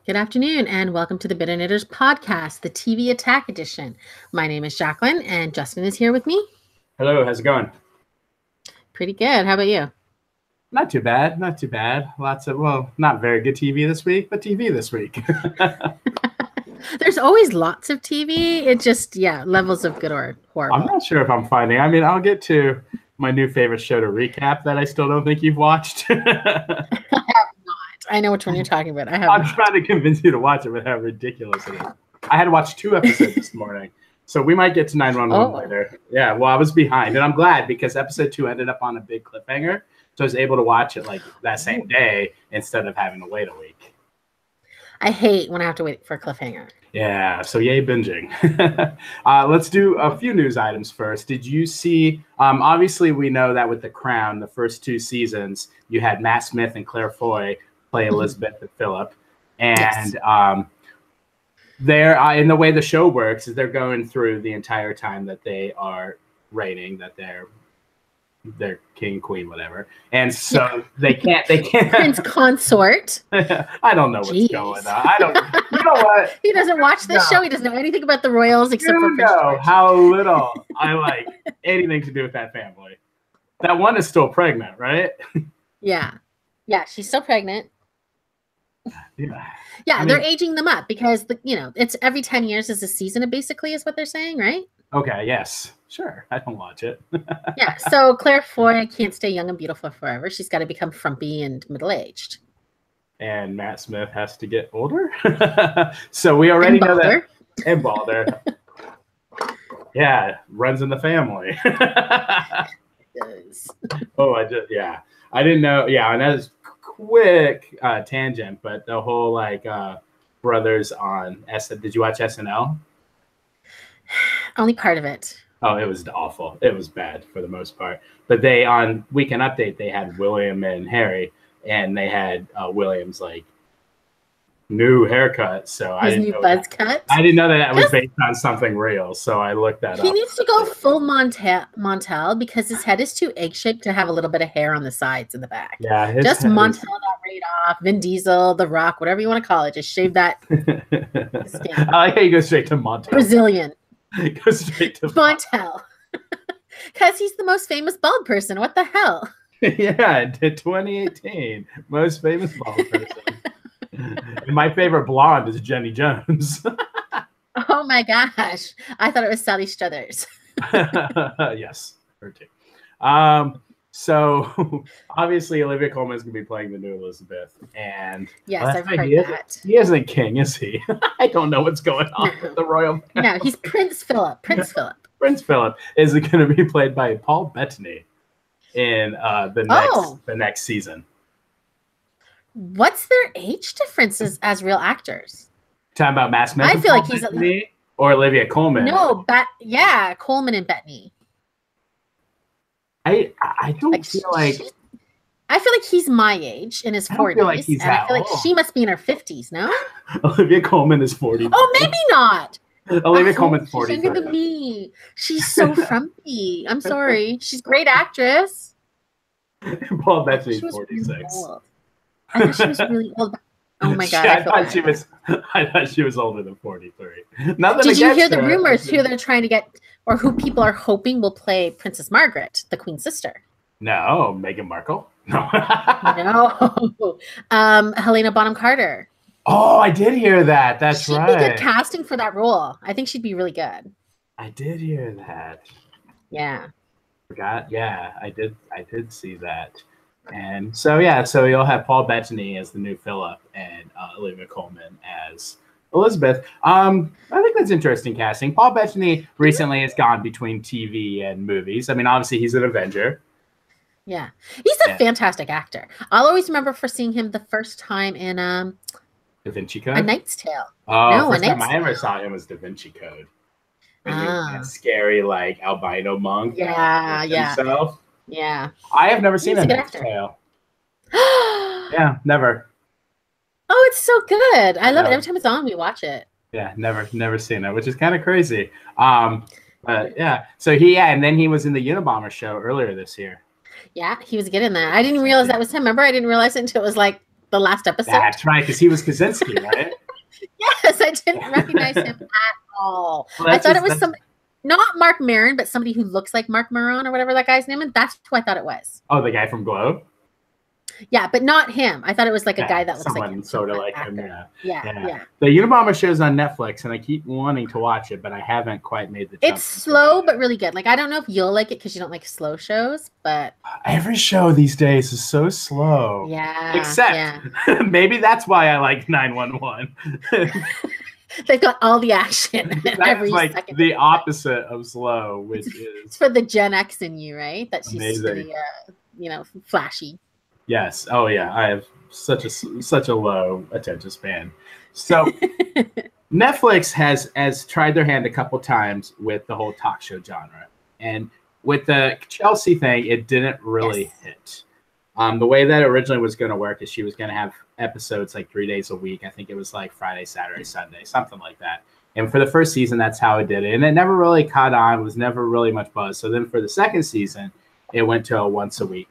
Good afternoon, and welcome to the Bitter Knitters podcast, the TV Attack Edition. My name is Jacqueline, and Justin is here with me. Hello, how's it going? Pretty good. How about you? Not too bad, not too bad. Lots of, not very good TV this week, but TV this week. There's always lots of TV. It just, levels of good or horrible. I'm not sure if I'm finding. I mean, I'll get to my new favorite show to recap that I still don't think you've watched. I know which one you're talking about. I'm trying to convince you to watch it with how ridiculous it is. I had to watch 2 episodes this morning, so we might get to 911 later. Yeah, well, I was behind, and I'm glad because episode 2 ended up on a big cliffhanger, so I was able to watch it like that same day instead of having to wait a week. I hate when I have to wait for a cliffhanger. Yeah, so yay binging. Let's do a few news items first. Did you see, obviously we know that with The Crown, the first 2 seasons, you had Matt Smith and Claire Foy play Elizabeth and Philip. And they're in the way the show works is they're going through the entire time that they are reigning, that they're king, queen, whatever. And so they can't Prince consort. I don't know what's going on. You know what? He doesn't watch this show. He doesn't know anything about the royals except for Prince George. How little I like anything to do with that family. That one is still pregnant, right? Yeah, she's still pregnant. Yeah, they're aging them up because it's every 10 years is a season. Basically, is what they're saying, right? Okay. Yes. Sure. I don't watch it. Yeah. So Claire Foy can't stay young and beautiful forever. She's got to become frumpy and middle-aged. And Matt Smith has to get older. So we already know that. And Balder. Yeah, runs in the family. I didn't know. Yeah, and that is quick tangent, but the whole brothers on did you watch SNL? Only part of it. Oh, it was awful. It was bad for the most part. But they on Weekend Update they had William and Harry, and they had William's new haircut. So his new buzz cut. I didn't know that was based on something real. So I looked that up. He needs to go full Montel because his head is too egg-shaped to have a little bit of hair on the sides and the back. Yeah, just Montel that right off. Vin Diesel, The Rock, whatever you want to call it. Just shave that. I like how you go straight to Montel. Brazilian. Go straight to Montel. Because he's the most famous bald person. What the hell? Yeah, 2018. Most famous bald person. And my favorite blonde is Jenny Jones. Oh my gosh. I thought it was Sally Struthers. Yes, her too. So obviously Olivia Colman is going to be playing the new Elizabeth. And yes, I've heard that. He isn't king, is he? I don't know what's going on with the royal family. No, he's Prince Philip. Prince Philip. Prince Philip is going to be played by Paul Bettany in the next season. What's their age differences as real actors? Talking about Matt Smith? I feel like he's or Olivia Colman. No, Colman and Bettany. I don't feel like. I feel like he's my age in his 40s. And I feel like she must be in her 50s, no? Olivia Colman is 40. Oh, maybe not. Olivia Colman's 40. She's younger than me. She's so frumpy. I'm sorry. She's a great actress. Paul Bettany's 46. Really I thought she was really old. Oh my god! I thought she was older than 43. Did you hear the rumors who they're trying to get, or who people are hoping will play Princess Margaret, the Queen's sister? No, Meghan Markle. No. No. Helena Bonham Carter. Oh, I did hear that. She'd right. She'd be good casting for that role. I think she'd be really good. I did hear that. Yeah. Forgot. Yeah, I did see that. And so you'll have Paul Bettany as the new Philip and Olivia Colman as Elizabeth. I think that's interesting casting. Paul Bettany recently has gone between TV and movies. I mean, obviously he's an Avenger. Yeah, he's a fantastic actor. I'll always remember for seeing him the first time in Da Vinci Code. A Knight's Tale. Oh, no, first time I ever saw him was Da Vinci Code. That scary albino monk. Yeah. Himself. Yeah. I have never seen A Knight's Tale. Yeah, never. Oh, it's so good. I love it. Every time it's on, we watch it. Yeah, never seen it, which is kind of crazy. But yeah. So and then he was in the Unabomber show earlier this year. Yeah, he was good in that. I didn't realize that was him. Remember, I didn't realize it until it was the last episode. That's right, because he was Kaczynski, right? Yes, I didn't recognize him at all. Well, I thought it was somebody, not Mark Maron, but somebody who looks like Mark Maron or whatever that guy's name is. That's who I thought it was. Oh, the guy from Glow? Yeah, but not him. I thought it was like a guy that looks like someone sort of like him. Yeah. The Unabomber show's on Netflix, and I keep wanting to watch it, but I haven't quite made the jump. It's slow, but really good. Like, I don't know if you'll like it because you don't like slow shows, but every show these days is so slow. Yeah. Except maybe that's why I like 911. They've got all the action. That's like the opposite of slow, which is it's for the Gen X in you, right? That she's pretty, flashy. Yes. Oh yeah. I have such a low attention span. So Netflix has tried their hand a couple times with the whole talk show genre, and with the Chelsea thing, it didn't really hit. The way that originally was going to work is she was going to have episodes like 3 days a week. I think it was like Friday, Saturday, Sunday, something like that. And for the first season, that's how it did it. And it never really caught on. It was never really much buzz. So then for the second season, it went to a once a week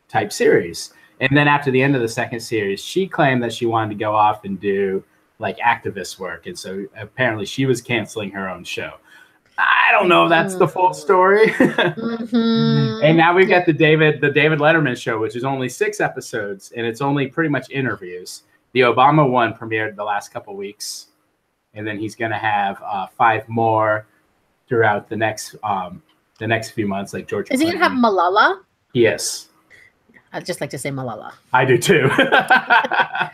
type series. And then after the end of the second series, she claimed that she wanted to go off and do like activist work. And so apparently she was canceling her own show. I don't know if that's the full story. And now we've got the David Letterman show, which is only 6 episodes, and it's only pretty much interviews. The Obama one premiered the last couple weeks, and then he's going to have 5 more throughout the next few months, like George. Is he going to have Malala? Yes. I'd just like to say Malala. I do too. I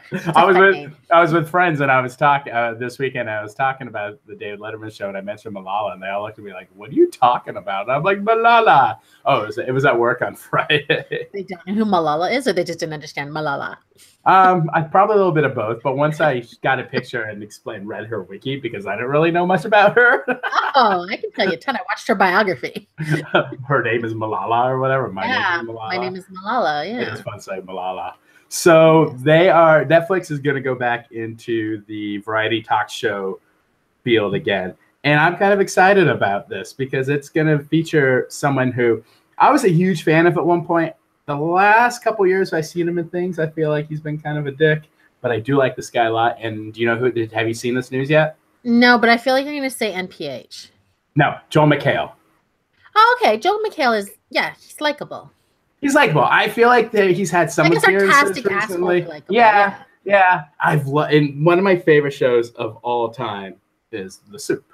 was with friends, and I was talking this weekend. I was talking about the David Letterman show, and I mentioned Malala, and they all looked at me like, "What are you talking about?" And I'm like, "Malala." Oh, it was at work on Friday. They don't know who Malala is, or they just didn't understand Malala. I probably a little bit of both, but once I got a picture and read her wiki, because I didn't really know much about her. Oh, I can tell you a ton. I watched her biography. Her name is Malala or whatever. My name is Malala. Yeah, it's fun to say Malala. So Netflix is going to go back into the variety talk show field again, and I'm kind of excited about this because it's going to feature someone who I was a huge fan of at one point. The last couple years I've seen him in things, I feel like he's been kind of a dick, but I do like this guy a lot. And do you know have you seen this news yet? No, but I feel like you're going to say NPH. No, Joel McHale. Oh, okay. Joel McHale he's likable. He's likable. I feel like he's had some appearances recently. Yeah. And one of my favorite shows of all time is The Soup.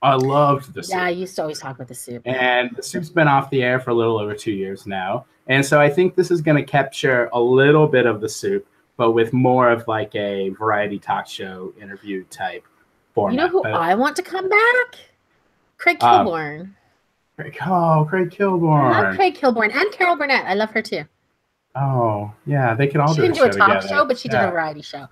I loved The Soup. Yeah, I used to always talk about The Soup. And The Soup's been off the air for a little over 2 years now. And so I think this is going to capture a little bit of The Soup, but with more of like a variety talk show interview type format. You know who I want to come back? Craig Kilborn. Craig Kilborn. I love Craig Kilborn and Carol Burnett. I love her too. Oh, yeah. They can all do a show together. She didn't do a talk show, but she did a variety show.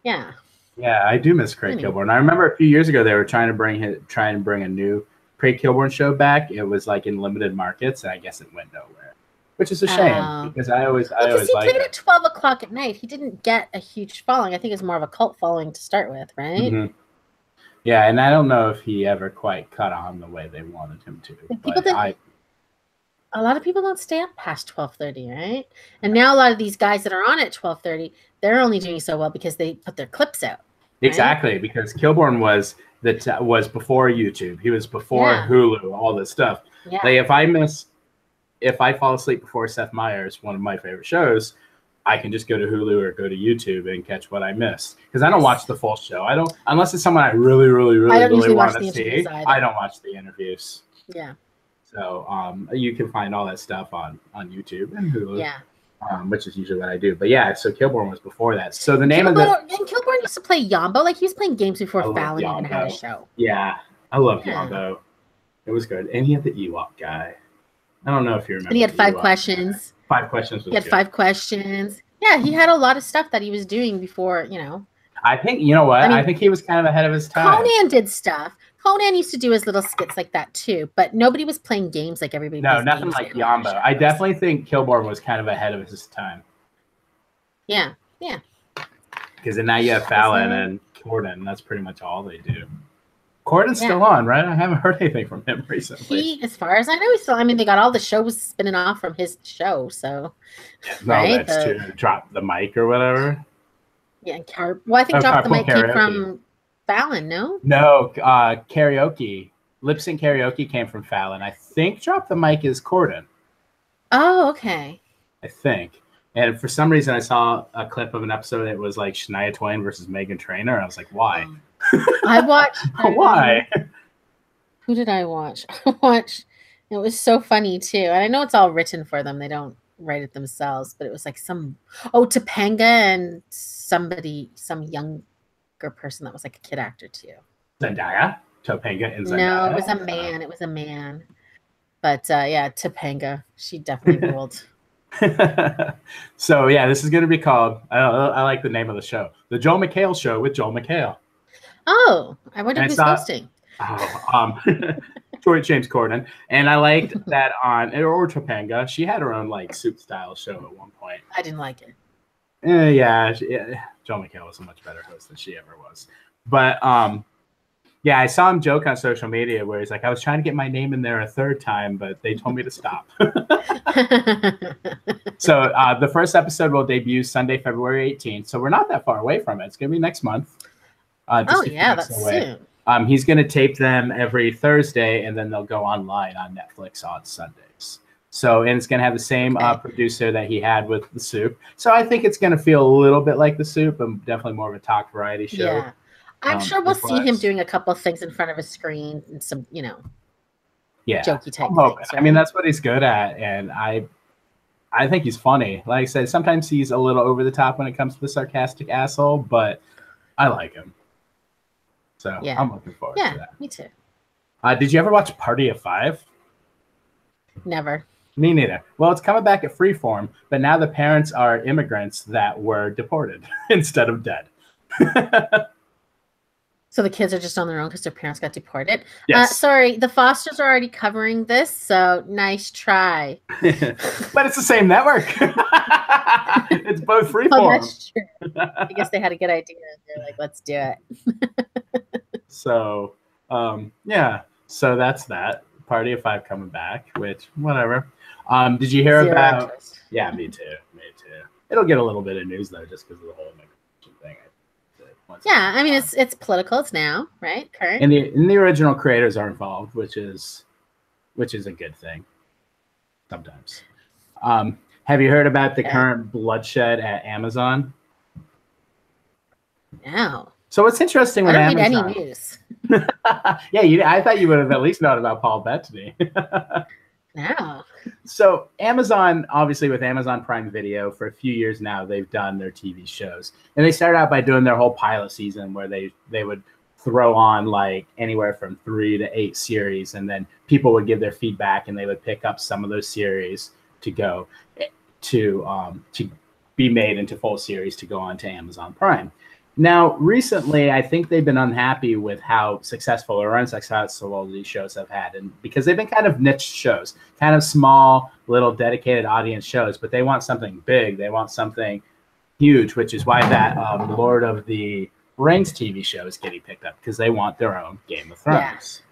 Yeah. Yeah, I do miss Craig Kilborn. I remember a few years ago they were trying to bring a new Craig Kilborn show back. It was like in limited markets, and I guess it went nowhere, which is a shame because I always liked it. He played at 12 o'clock at night. He didn't get a huge following. I think it's more of a cult following to start with, right? Mm-hmm. Yeah, and I don't know if he ever quite caught on the way they wanted him to. A lot of people don't stay up past 12:30, right? And now a lot of these guys that are on at 12:30, they're only doing so well because they put their clips out. Right? Exactly, because Kilborn was before YouTube. He was before Hulu, all this stuff. Yeah. Like if I fall asleep before Seth Meyers, one of my favorite shows, I can just go to Hulu or go to YouTube and catch what I missed. Because I don't watch the full show. I don't, unless it's someone I really want to see. I don't watch the interviews. Yeah. So you can find all that stuff on YouTube and Hulu. Yeah. Which is usually what I do. But yeah, so Kilborn was before that. So the name Kilborn used to play Yambo. Like he was playing games before Fallon even had a show. Yeah. I love Yambo. It was good. And he had the Ewok guy. I don't know if you remember. And he had 5 questions. 5 questions. He had 5 questions. Yeah, he had a lot of stuff that he was doing before, I think, you know what? I think he was kind of ahead of his time. Conan did stuff. Conan used to do his little skits like that too, but nobody was playing games like everybody. No, nothing like Yambo. I definitely think Kilborn was kind of ahead of his time. Yeah. Because now you have Fallon and Corden. That's pretty much all they do. Corden's still on, right? I haven't heard anything from him recently. As far as I know, he's still. I mean, they got all the shows spinning off from his show, so. No, right? That's true. Drop the mic or whatever. Yeah, well, I think Drop the Mic came from Fallon, no? No, karaoke. Lip sync karaoke came from Fallon. I think Drop the Mic is Corden. Oh, okay. I think. And for some reason, I saw a clip of an episode that was like Shania Twain versus Meghan Trainor. I was like, why? I watched. Why? Who did I watch? It was so funny too. And I know it's all written for them. They don't write it themselves, but it was like Topanga and some younger person that was like a kid actor too. Zendaya? Topanga and Zendaya? No, it was a man. It was a man. But yeah, Topanga. She definitely ruled. So yeah, this is going to be called, I like the name of the show, The Joel McHale Show with Joel McHale. Oh, I wonder who's hosting. James Corden. And I liked that or Topanga, she had her own like soup style show at one point. I didn't like it. Yeah, Joel McHale was a much better host than she ever was. But yeah, I saw him joke on social media where he's like, I was trying to get my name in there a third time, but they told me to stop. So the first episode will debut Sunday, February 18th. So we're not that far away from it. It's going to be next month. That's soon. He's going to tape them every Thursday, and then they'll go online on Netflix on Sundays. So, and it's going to have the same producer that he had with The Soup. So I think it's going to feel a little bit like The Soup, and definitely more of a talk variety show. Yeah. I'm sure we'll see him doing a couple of things in front of a screen and some, jokey type things. Right? I mean, that's what he's good at, and I think he's funny. Like I said, sometimes he's a little over the top when it comes to the sarcastic asshole, but I like him. So yeah. I'm looking forward to that. Yeah, me too. Did you ever watch Party of Five? Never. Me neither. Well, it's coming back at Freeform, but now the parents are immigrants that were deported instead of dead. So the kids are just on their own because their parents got deported. Yes. Sorry, the Fosters are already covering this, so nice try. But it's the same network. It's both Freeform. Oh, that's true. I guess they had a good idea. They're like, let's do it. So, yeah. So that's that. Party of Five coming back, which, whatever. Did you hear about... Interest. Yeah, me too. It'll get a little bit of news, though, just because of the whole immigration thing. Yeah, I mean, it's political. It's now, right? Current. And the original creators are involved, which is a good thing. Sometimes. Have you heard about the current bloodshed at Amazon? No. So it's interesting when I don't Amazon... read any news. Yeah, I thought you would have at least known about Paul Bettany. No. So Amazon, obviously with Amazon Prime Video, for a few years now, they've done their TV shows. And they started out by doing their whole pilot season where they would throw on like anywhere from 3 to 8 series. And then people would give their feedback and they would pick up some of those series to go to be made into full series to go on to Amazon Prime. Now, recently, I think they've been unhappy with how successful or unsuccessful these shows have had, and because they've been kind of niche shows, kind of small, little dedicated audience shows, but they want something big. They want something huge, which is why that Lord of the Rings TV show is getting picked up, because they want their own Game of Thrones.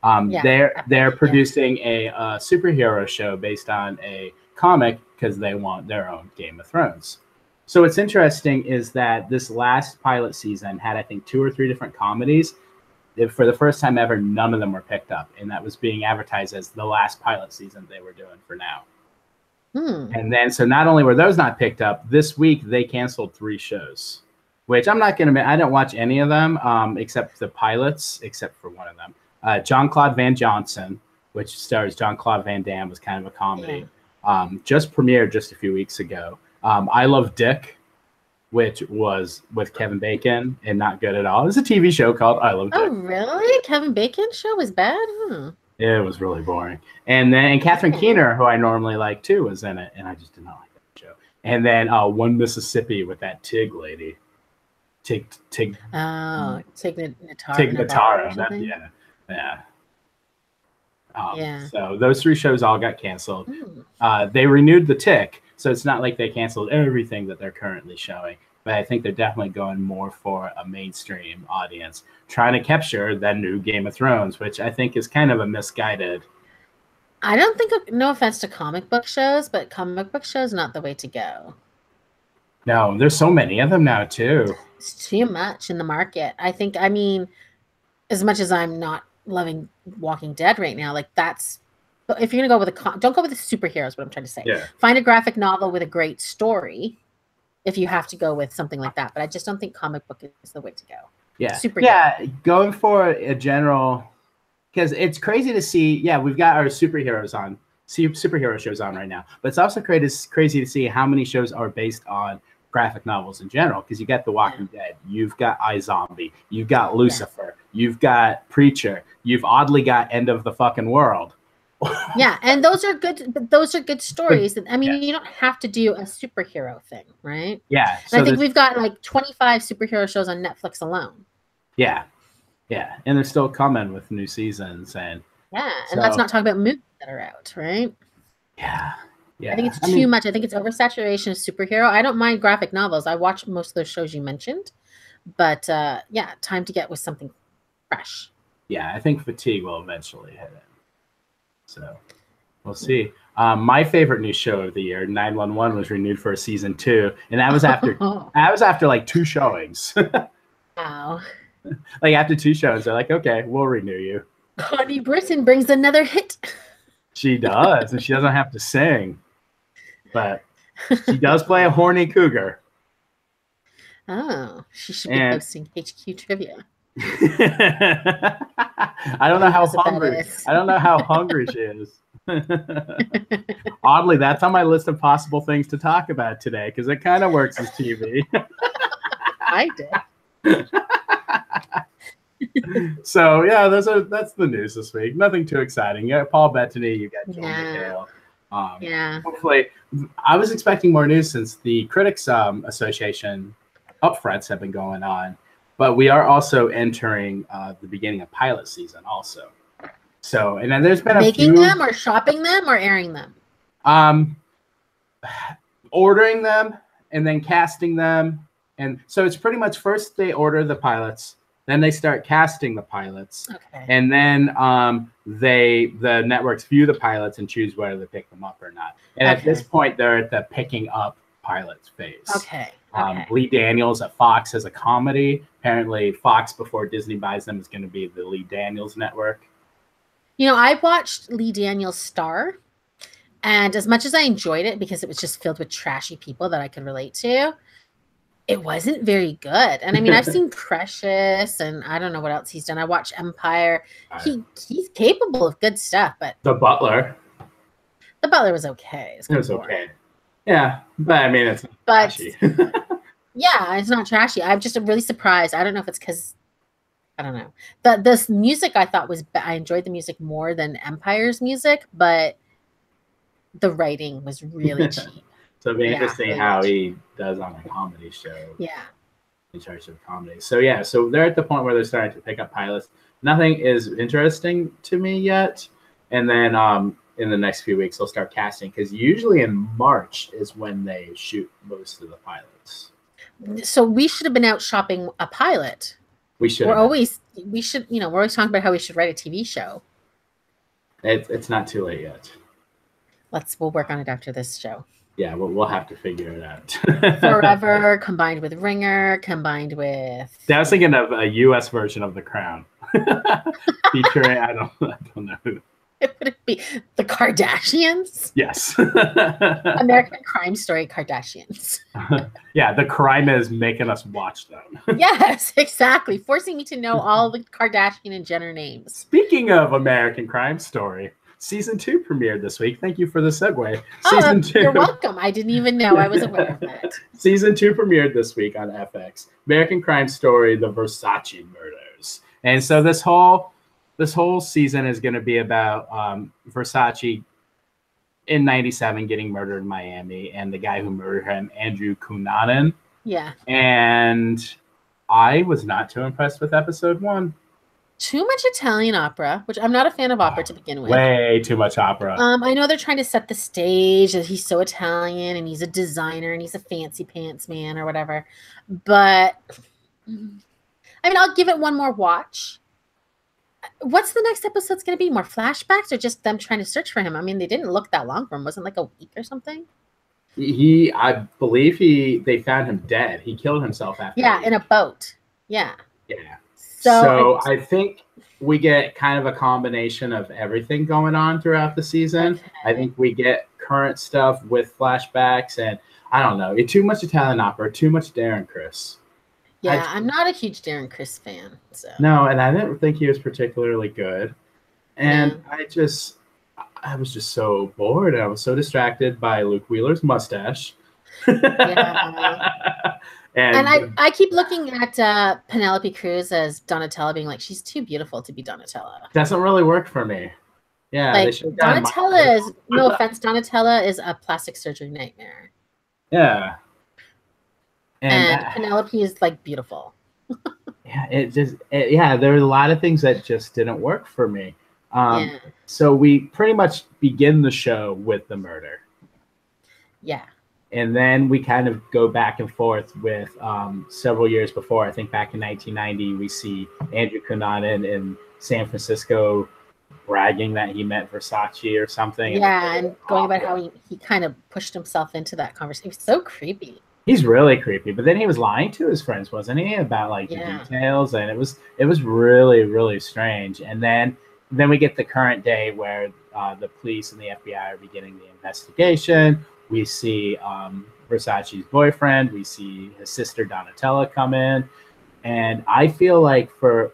They're producing a superhero show based on a comic because they want their own Game of Thrones. So what's interesting is that this last pilot season had, I think, 2 or 3 different comedies. For the first time ever, none of them were picked up. And that was being advertised as the last pilot season they were doing for now. And then, so not only were those not picked up, this week they canceled 3 shows, which I don't watch any of them except the pilots, except for one of them. Jean-Claude Van Johnson, which stars Jean-Claude Van Damme, was kind of a comedy. Just premiered just a few weeks ago. I Love Dick, which was with Kevin Bacon and not good at all. It's a TV show called I Love Dick. Oh, really? Kevin Bacon's show was bad? It was really boring. And then Catherine Keener, who I normally like too, was in it, and I just did not like that show. And then One Mississippi with that Tig lady. Tig. Oh, Tig Notaro. Tig Notaro. Yeah. So those 3 shows all got canceled. They renewed The Tick. So it's not like they canceled everything that they're currently showing. but I think they're definitely going more for a mainstream audience, trying to capture that new Game of Thrones, which I think is kind of a misguided. I don't think, no offense to comic book shows, but comic book shows not the way to go. No, there's so many of them now too. It's too much in the market. I mean, as much as I'm not loving Walking Dead right now, like that's, but if you're gonna go with don't go with the superheroes. What I'm trying to say, Yeah. find a graphic novel with a great story. If you have to go with something like that, but I just don't think comic book is the way to go. Yeah. Superhero. Yeah. Going for a general, because it's crazy to see. Yeah, we've got our superhero shows on right now, but it's also crazy to see how many shows are based on graphic novels in general. Because you got The Walking Dead, you've got iZombie, you've got Lucifer, you've got Preacher, you've oddly got End of the Fucking World. Yeah, and those are good. But those are good stories. I mean, you don't have to do a superhero thing, right? Yeah. So I think we've got like 25 superhero shows on Netflix alone. Yeah. Yeah, and they're still coming with new seasons, and that's not talking about movies that are out, right? Yeah. I think it's too much. I think it's oversaturation of superhero. I don't mind graphic novels. I watch most of those shows you mentioned, but time to get with something fresh. Yeah, I think fatigue will eventually hit it. So we'll see. My favorite new show of the year, 911, was renewed for a season 2, and that was after like 2 showings. Wow. Like after 2 shows, they're like, okay, we'll renew you. Connie Britton brings another hit. She does, and she doesn't have to sing, but she does play a horny cougar. Oh, she should be hosting HQ Trivia. I don't know how hungry. I don't know how hungry she is. Oddly, that's on my list of possible things to talk about today because it kind of works as TV. I did. So yeah, that's the news this week. Nothing too exciting. You got Paul Bettany, you got Joel McHale. Hopefully, I was expecting more news since the Critics Association upfronts have been going on. But we are also entering the beginning of pilot season also. So, and then there's been making them or shopping them or airing them? Ordering them and then casting them. And so it's pretty much first they order the pilots, then they start casting the pilots. Okay. And then the networks view the pilots and choose whether to pick them up or not. And at this point, they're at the picking up pilots phase. Okay. Lee Daniels at Fox has a comedy. Apparently, Fox, before Disney buys them, is going to be the Lee Daniels network. You know, I watched Lee Daniels Star, and as much as I enjoyed it because it was just filled with trashy people that I could relate to, it wasn't very good. And I mean, I've seen Precious, and I don't know what else he's done. I watched Empire. He's capable of good stuff, but The Butler was okay. It was okay. Yeah, but I mean, it's not trashy. Yeah, it's not trashy. I'm just really surprised. I don't know if it's because, I don't know. This music I thought I enjoyed the music more than Empire's music, but the writing was really cheap. So it'll be interesting how he does on a comedy show. Yeah. In charge of comedy. So yeah, so they're at the point where they're starting to pick up pilots. Nothing is interesting to me yet. And then in the next few weeks, they'll start casting because usually in March is when they shoot most of the pilots. So we should have been out shopping a pilot. We should. We're always talking about how we should write a TV show. It's not too late yet. We'll work on it after this show. Yeah, we'll have to figure it out. Forever combined with Ringer, combined with. I was thinking of a U.S. version of The Crown, featuring I don't know who. Would it be the Kardashians? Yes. American Crime Story Kardashians. Yeah, the crime is making us watch them. Yes, exactly. Forcing me to know all the Kardashian and Jenner names. Speaking of American Crime Story, Season 2 premiered this week. Thank you for the segue. Season 2. You're welcome. I didn't even know. I was aware of that. Season 2 premiered this week on FX. American Crime Story, The Versace Murders. And so this whole season is going to be about Versace in 97 getting murdered in Miami and the guy who murdered him, Andrew Cunanan. Yeah. And I was not too impressed with episode 1. Too much Italian opera, which I'm not a fan of opera to begin with. Way too much opera. I know they're trying to set the stage that he's so Italian and he's a designer and he's a fancy pants man or whatever. But I mean, I'll give it one more watch. What's the next episode's going to be? More flashbacks or just them trying to search for him? I mean, they didn't look that long for him. Wasn't like a week or something? I believe they found him dead. He killed himself after. Yeah, in a boat. Yeah. Yeah. So So I think we get kind of a combination of everything going on throughout the season. Okay. I think we get current stuff with flashbacks, and I don't know, too much Italian opera, too much Darren Criss. Yeah, I'm not a huge Darren Criss fan. So No, and I didn't think he was particularly good. And Yeah. I was just so bored. I was so distracted by Luke Wheeler's mustache. Yeah. And And I keep looking at Penelope Cruz as Donatella, being like, she's too beautiful to be Donatella. doesn't really work for me. Yeah, they Like should have done Donatella is, no offense, Donatella is a plastic surgery nightmare, Yeah. and And Penelope is like beautiful. yeah, there were a lot of things that just didn't work for me. Yeah, So we pretty much begin the show with the murder. yeah, And then we kind of go back and forth with several years before. I think back in 1990, we see Andrew Cunanan in San Francisco bragging that he met Versace or something. yeah, and going about how he kind of pushed himself into that conversation. It was so creepy. He's really creepy, but then he was lying to his friends, wasn't he, about like the Yeah. details, and it was really, really strange. And then we get the current day where the police and the FBI are beginning the investigation. We see Versace's boyfriend, we see his sister Donatella come in, and I feel like for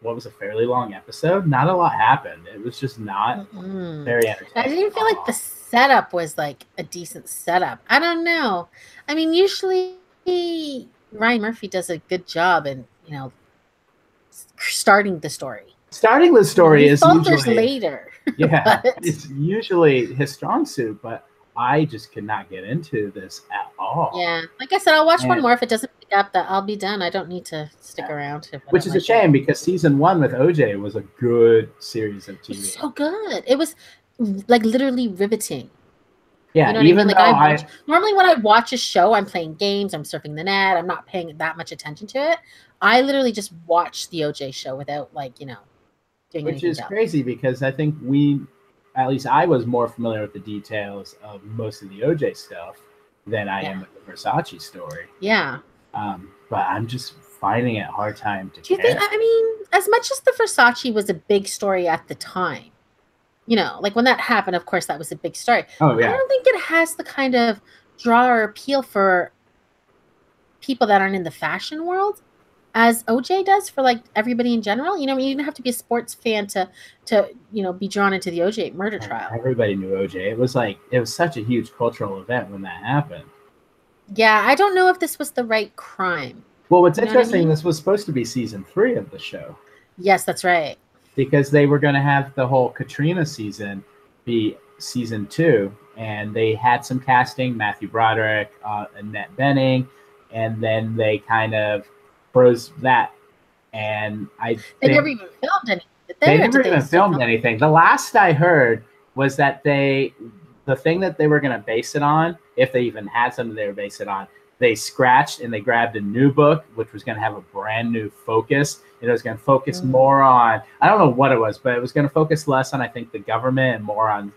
what was a fairly long episode, not a lot happened. It was just not Mm-mm. very entertaining. I didn't even feel like the setup was like a decent setup. I don't know. I mean, usually Ryan Murphy does a good job in, starting the story. Starting the story is falters usually later. yeah, But- it's usually his strong suit, but I just could not get into this at all. Yeah, like I said, I'll watch one And- more. If it doesn't pick up, that I'll be done. I don't need to stick around. If I Which don't is a like shame because season 1 with OJ was a good series of it. TV. It's so good. It was like literally riveting. Yeah, You know what even I mean? though Like normally when I watch a show, I'm playing games, I'm surfing the net, I'm not paying that much attention to it. I literally just watch the OJ show without doing which anything is else. crazy because I think at least I was more familiar with the details of most of the OJ stuff than I am with the Versace story. Yeah. But I'm just finding it a hard time to Do you care. think? I mean, as much as the Versace was a big story at the time, like when that happened, of course, that was a big story. Oh I yeah, don't think it has the kind of draw or appeal for people that aren't in the fashion world as OJ does for like everybody in general. You didn't have to be a sports fan to be drawn into the OJ murder trial. everybody knew OJ. It was such a huge cultural event when that happened. Yeah, I don't know if this was the right crime. Well, what's You know what I interesting, mean? this was supposed to be season 3 of the show Yes, that's right. because they were going to have the whole Katrina season be season 2, and they had some casting, Matthew Broderick, Annette Bening, and then they kind of froze that. And They never even filmed anything. Did they Or never did even still filmed film? anything. The last I heard was that the thing that they were going to base it on, if they even had something they were base it on, they scratched and they grabbed a new book, which was going to have a brand new focus. And it was going to focus more on, I don't know what it was, but it was going to focus less on, I think, the government and more on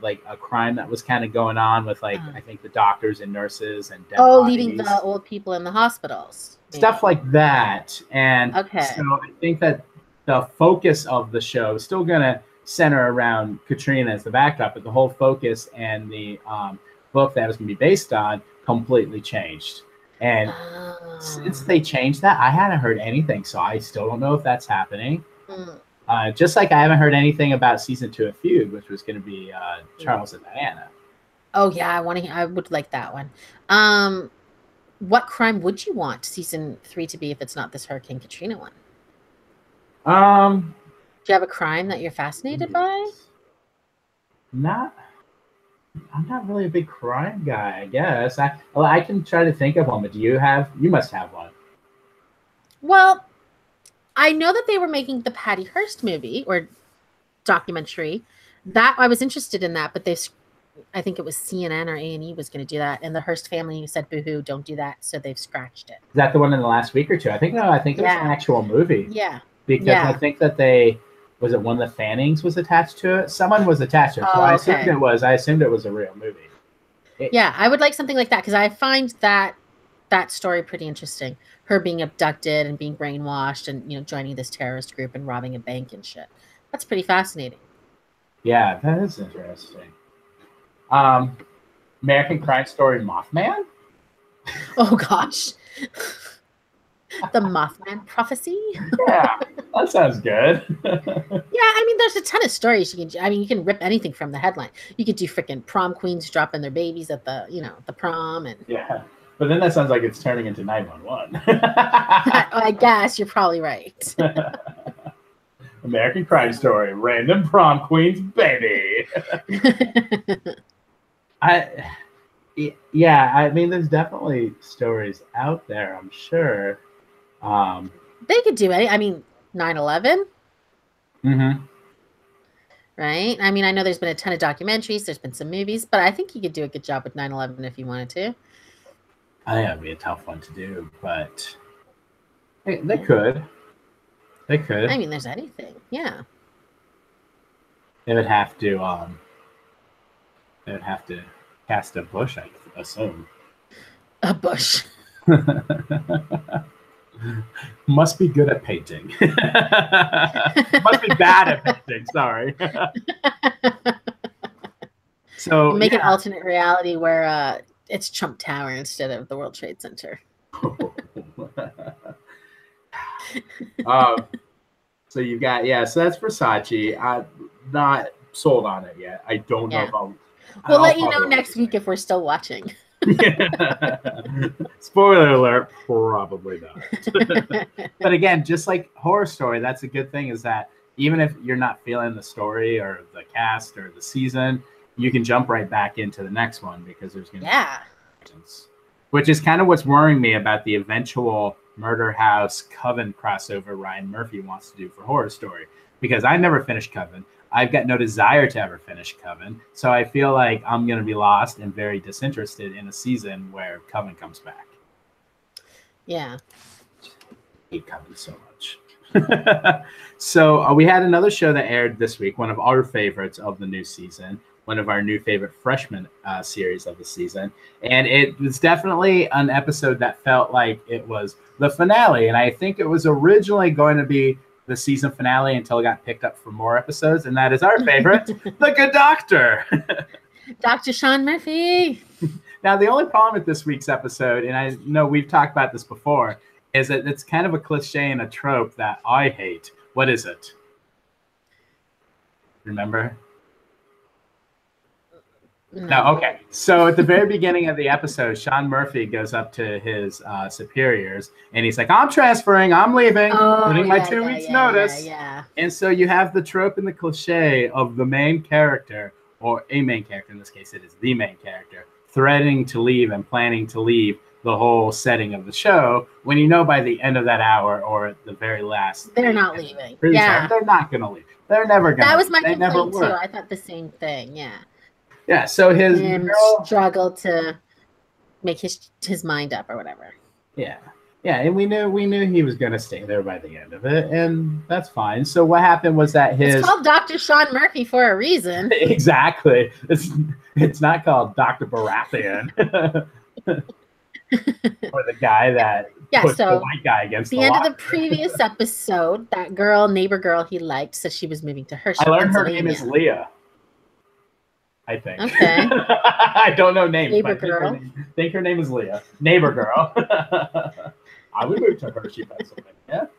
like a crime that was kind of going on with I think the doctors and nurses and dead leaving bodies. the old people in the hospitals. Stuff like that. And Okay. so I think that the focus of the show is still going to center around Katrina as the backdrop, but the whole focus and the book that it was going to be based on completely changed. And since they changed that, I hadn't heard anything, so I still don't know if that's happening. Just like I haven't heard anything about season 2 of Feud, which was going to be Charles and Diana. Oh yeah, I would like that one. What crime would you want season 3 to be if it's not this Hurricane Katrina one? Do you have a crime that you're fascinated by? I'm not really a big crime guy, I guess. I can try to think of one, but you must have one. Well, I know that they were making the Patty Hearst movie or documentary. That I was interested in that, but I think it was CNN or A&E was going to do that, and the Hearst family said, "Boo-hoo, don't do that," so they've scratched it. Is that the one in the last week or two? I think no. I think it was an actual movie. Yeah. Because I think that was it one of the Fannings was attached to it. Someone was attached to it. So I assumed it was. I assumed it was a real movie. Yeah, I would like something like that because I find that story pretty interesting. Her being abducted and being brainwashed, and joining this terrorist group and robbing a bank and shit. That's pretty fascinating. Yeah, that is interesting. American Crime Story Mothman? Oh gosh. The Mothman Prophecy? Yeah, that sounds good. Yeah, I mean, there's a ton of stories you can. I mean, you can rip anything from the headline. You could do freaking prom queens dropping their babies at the prom, and yeah, but then that sounds like it's turning into 911. I guess you're probably right. American Crime Story, random prom queens, baby. I mean, there's definitely stories out there, I'm sure. They could do it. I mean, 9/11. Mm-hmm. Right? I mean, I know there's been a ton of documentaries, there's been some movies, but I think you could do a good job with 9/11 if you wanted to. I think that'd be a tough one to do, but they could. They could. I mean, there's anything. Yeah. They would have to cast a bush, I assume. A bush. Must be good at painting. Must be bad at painting, sorry. So make an alternate reality where it's Trump Tower instead of the World Trade Center. So you've got so that's Versace. I'm not sold on it yet. I don't know if we'll let you know next week if we're still watching. Spoiler alert, probably not. But again, just like Horror Story, that's a good thing is that even if you're not feeling the story or the cast or the season, you can jump right back into the next one because there's going to be which is kind of what's worrying me about the eventual Murder House Coven crossover Ryan Murphy wants to do for Horror Story, because I never finished Coven. I've got no desire to ever finish Coven, so I feel like I'm going to be lost and very disinterested in a season where Coven comes back. Yeah. I hate Coven so much. So we had another show that aired this week, one of our favorites of the new season, one of our new favorite freshman series of the season. And it was definitely an episode that felt like it was the finale. And I think it was originally going to be the season finale until it got picked up for more episodes. And that is our favorite, The Good Doctor. Dr. Sean Murphy. Now, the only problem with this week's episode, and I know we've talked about this before, is that it's kind of a cliche and a trope that I hate. What is it? Remember? No, okay. So at the very beginning of the episode, Sean Murphy goes up to his superiors and he's like, I'm transferring, I'm leaving, putting my 2 weeks notice. And so you have the trope and the cliche of the main character, or a main character, in this case it is the main character, threatening to leave and planning to leave the whole setting of the show, when you know by the end of that hour or at the very last, they're not leaving. Yeah, they're not going to leave. They're never going to. That was my complaint too. I thought the same thing. Yeah. Yeah. So his girl struggled to make his mind up or whatever. Yeah. Yeah, and we knew he was going to stay there by the end of it, and that's fine. So what happened was that it's called Dr. Sean Murphy for a reason. Exactly. It's not called Dr. Baratheon. Or the guy that puts the white guy against the end of the previous episode, that neighbor girl he liked, said she was moving to Hershey. I learned her name is Leah. I think. Okay. I don't know names. Neighbor girl. I think her name is Leah. Neighbor girl. I would move to Hershey, Pennsylvania.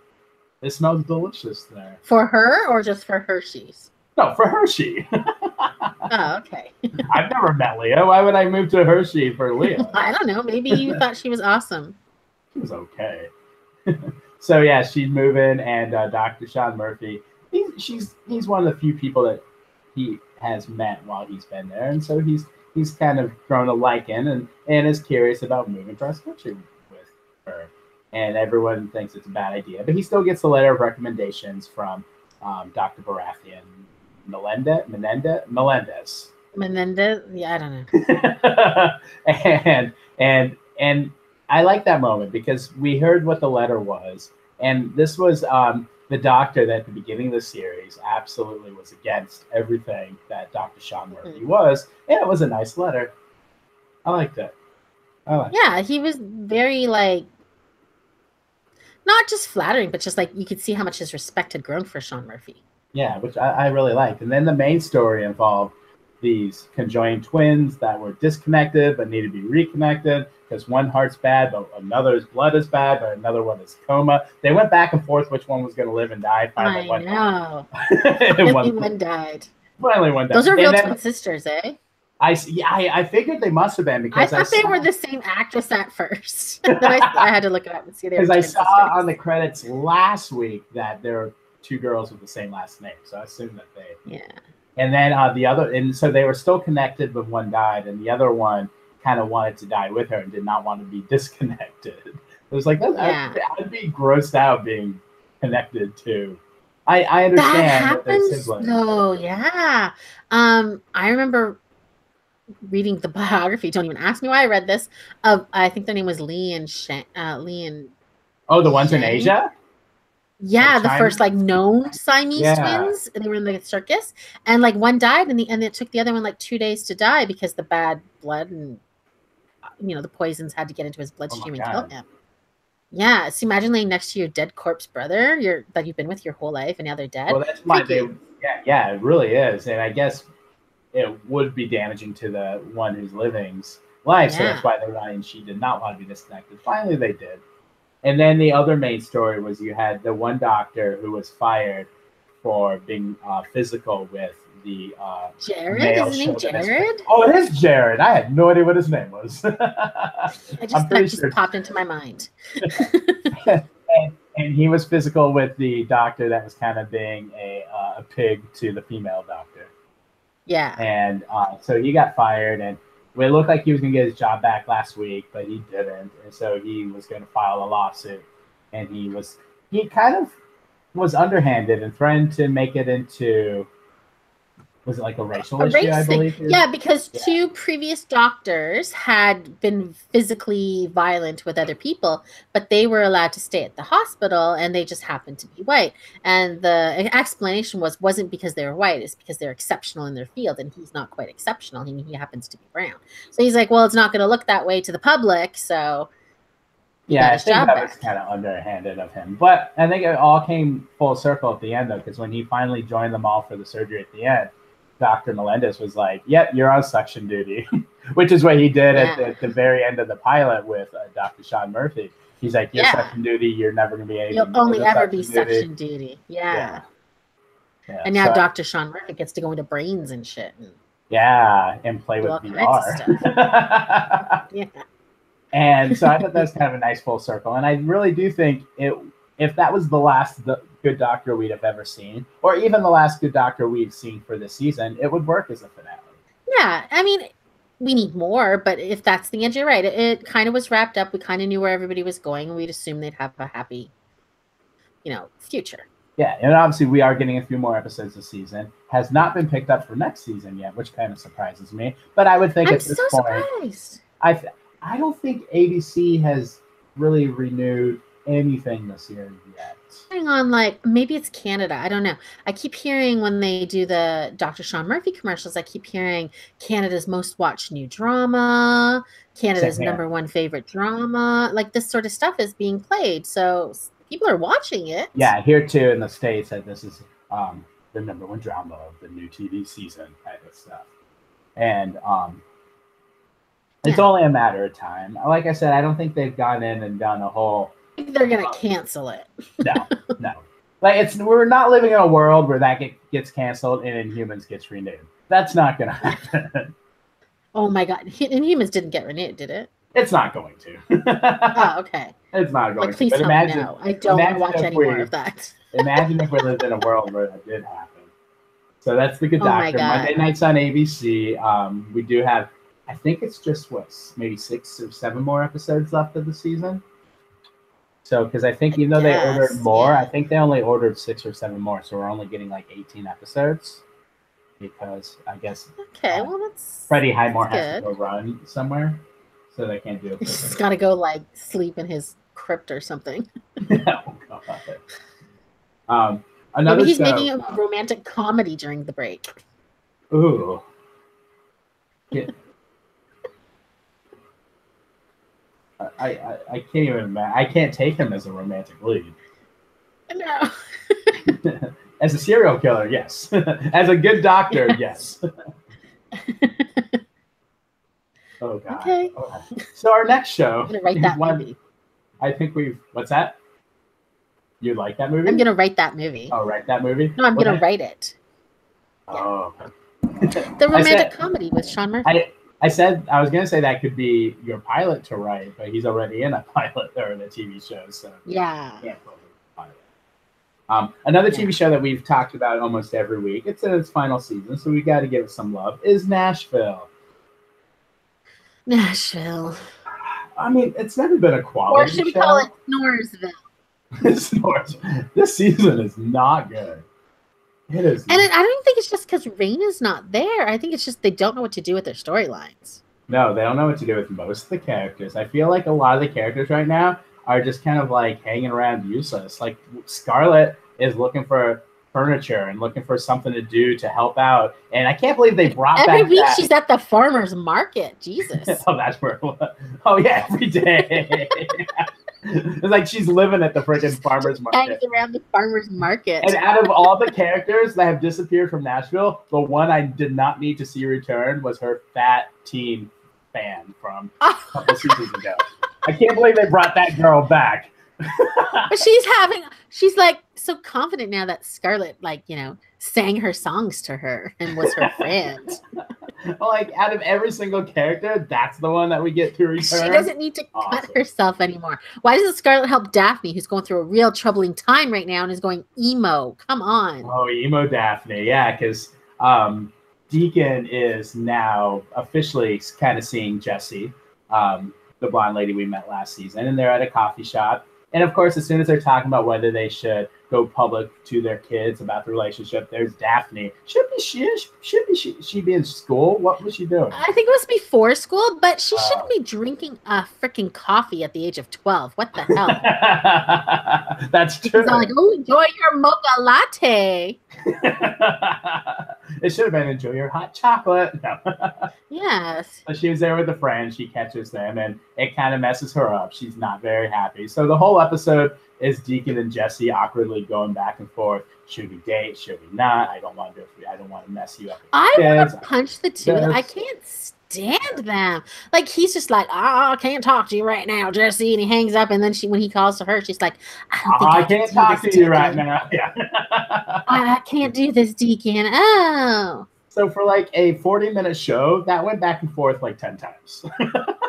It smells delicious there. For her or just for Hershey's? No, for Hershey. Oh, okay. I've never met Leah. Why would I move to Hershey for Leah? I don't know. Maybe you thought she was awesome. She was okay. So yeah, she's moving, and Dr. Sean Murphy, he's one of the few people that he has met while he's been there, and so he's kind of grown a liking and is curious about moving cross country with her. and everyone thinks it's a bad idea. But he still gets the letter of recommendations from Dr. Baratheon Melendez. Menendez? Yeah, I don't know. and I like that moment because we heard what the letter was, and this was the doctor that at the beginning of the series absolutely was against everything that Dr. Sean Murphy was, and it was a nice letter. I liked it. Yeah, he was very like not just flattering, but just like you could see how much his respect had grown for Sean Murphy. Yeah, which I really liked. And then the main story involved these conjoined twins that were disconnected but need to be reconnected because one heart's bad, but another's blood is bad, but another one is coma. They went back and forth which one was going to live and die. Finally, I know. Finally, one died. Finally, one died. Those are real twin sisters, eh? I figured they must have been because I thought they were the same actress at first. Then I had to look it up and see they were because I saw on the credits last week that there were two girls with the same last name, so I assumed that they. Yeah. And then the other, and so they were still connected, but one died, and the other one kind of wanted to die with her and did not want to be disconnected. It was like I'd be grossed out being connected to. I understand that happens. No, yeah. I remember reading the biography. Don't even ask me why I read this. Of I think their name was Lee and Oh, the ones in Asia. Yeah, the first like known Siamese twins. They were in the circus, and like one died, and it took the other one like 2 days to die because the bad blood and the poisons had to get into his bloodstream and kill him. Yeah, so imagine laying next to your dead corpse brother, that you've been with your whole life, and now they're dead. Well, that's yeah, it really is, and I guess it would be damaging to the one who's living's life. Yeah. So that's why she did not want to be disconnected. Finally, they did. And then the other main story was you had the one doctor who was fired for being physical with the Jared? Is his name Jared? Oh, it is Jared. I had no idea what his name was. That just popped into my mind. and he was physical with the doctor that was kind of being a pig to the female doctor. Yeah. And so he got fired, and it looked like he was going to get his job back last week, but he didn't. And so he was going to file a lawsuit. And he kind of was underhanded and threatened to make it into, was it like a racial issue, I believe? Yeah, because two previous doctors had been physically violent with other people, but they were allowed to stay at the hospital, and they just happened to be white. And the explanation wasn't because they were white, it's because they're exceptional in their field, and he's not quite exceptional. He happens to be brown. So he's like, well, it's not going to look that way to the public, so... Yeah, I think that was kind of underhanded of him. But I think it all came full circle at the end, though, because when he finally joined them all for the surgery at the end, Dr. Melendez was like, yep, you're on suction duty, which is what he did at the very end of the pilot with Dr. Sean Murphy. He's like, you're suction duty, you're never going to be anything. You'll only ever be suction duty. Yeah. And now Dr. Sean Murphy gets to go into brains and shit. And play with VR. Yeah. And so I thought that was kind of a nice full circle. And I really do think if that was the last good doctor we'd have ever seen, or even the last good doctor we've seen for this season, it would work as a finale. Yeah, I mean, we need more, but if that's the end, you're right. It kind of was wrapped up. We kind of knew where everybody was going, and we'd assume they'd have a happy, future. Yeah, and obviously we are getting a few more episodes this season. Has not been picked up for next season yet, which kind of surprises me. But I would think at this point, surprised. I don't think ABC has really renewed anything this year yet. Hang on, maybe it's Canada. I don't know. I keep hearing when they do the Dr. Sean Murphy commercials, I keep hearing Canada's most watched new drama, Canada's #1 favorite drama. Like this sort of stuff is being played. So people are watching it. Yeah, here too in the States that this is the #1 drama of the new TV season type of stuff. And it's only a matter of time. Like I said, I don't think they've gone in and done a whole... They're going to cancel it. No. We're not living in a world where that gets canceled and Inhumans gets renewed. That's not going to happen. Oh my God. Inhumans didn't get renewed, did it? It's not going to. Oh, okay. It's not going to. Please tell me no. I don't want to watch any more of that. Imagine if we lived in a world where that did happen. So that's The Good Doctor. Monday nights on ABC. We do have, I think it's just maybe 6 or 7 more episodes left of the season. So, because I think even though they ordered more, I think they only ordered 6 or 7 more. So we're only getting like 18 episodes. Because I guess well, that's Freddie Highmore has good. to go run somewhere, so they can't do it. He's got to go like sleep in his crypt or something. Oh, God. Another Maybe he's show. making a romantic comedy during the break. Ooh. Yeah. I can't even imagine. I can't take him as a romantic lead. No. As a serial killer, yes. As a good doctor, yes. Oh, God. Okay. So our next show. I'm going to write that movie. I think what's that? You like that movie? I'm going to write that movie. Oh, write that movie? No, I'm going to write it. Oh. The romantic comedy with Sean Murphy. I said I was going to say that could be your pilot to write, but he's already in a pilot or in a TV show. So yeah. Another TV show that we've talked about almost every week, it's in its final season, so we got to give it some love, is Nashville. Nashville. I mean, it's never been a quality show. Or should we call it Snoresville? This season is not good. It is. And I don't think it's just because Raina's not there. I think it's just they don't know what to do with their storylines. No, they don't know what to do with most of the characters. I feel like a lot of the characters right now are just kind of like hanging around useless. Like Scarlett is looking for furniture and looking for something to do to help out. And I can't believe they brought back every week she's at the farmer's market. Jesus. Oh, that's where. Oh, yeah, every day. It's like she's living at the freaking farmer's market. Hangs around the farmer's market. And out of all the characters that have disappeared from Nashville, the one I did not need to see return was her fat teen fan from a couple seasons ago. I can't believe they brought that girl back. But she's like so confident now that Scarlett, sang her songs to her and was her friend. Like, out of every single character, that's the one that we get to return. She doesn't need to cut herself anymore. Why doesn't Scarlett help Daphne, who's going through a real troubling time right now and is going emo? Come on. Oh, emo Daphne. Yeah, because Deacon is now officially kind of seeing Jessie, the blonde lady we met last season, and they're at a coffee shop. And of course, as soon as they're talking about whether they should go public to their kids about the relationship, there's Daphne. Should she be in school? What was she doing? I think it was before school, but she shouldn't be drinking a freaking coffee at the age of 12. What the hell? That's true. It's like, oh, enjoy your mocha latte. It should have been enjoy your hot chocolate. No. Yes. So she was there with a friend. She catches them, and it kind of messes her up. She's not very happy. So the whole episode is Deacon and Jessie awkwardly going back and forth. Should we date? Should we not? I don't want to mess you up. I want to punch the two. I can't stand them. Like, he's just like, I can't talk to you right now, Jessie. And he hangs up. And then when he calls to her, she's like, I can't talk to you right now. Yeah. I can't do this, Deacon. Oh. So for like a 40-minute show, that went back and forth like 10 times.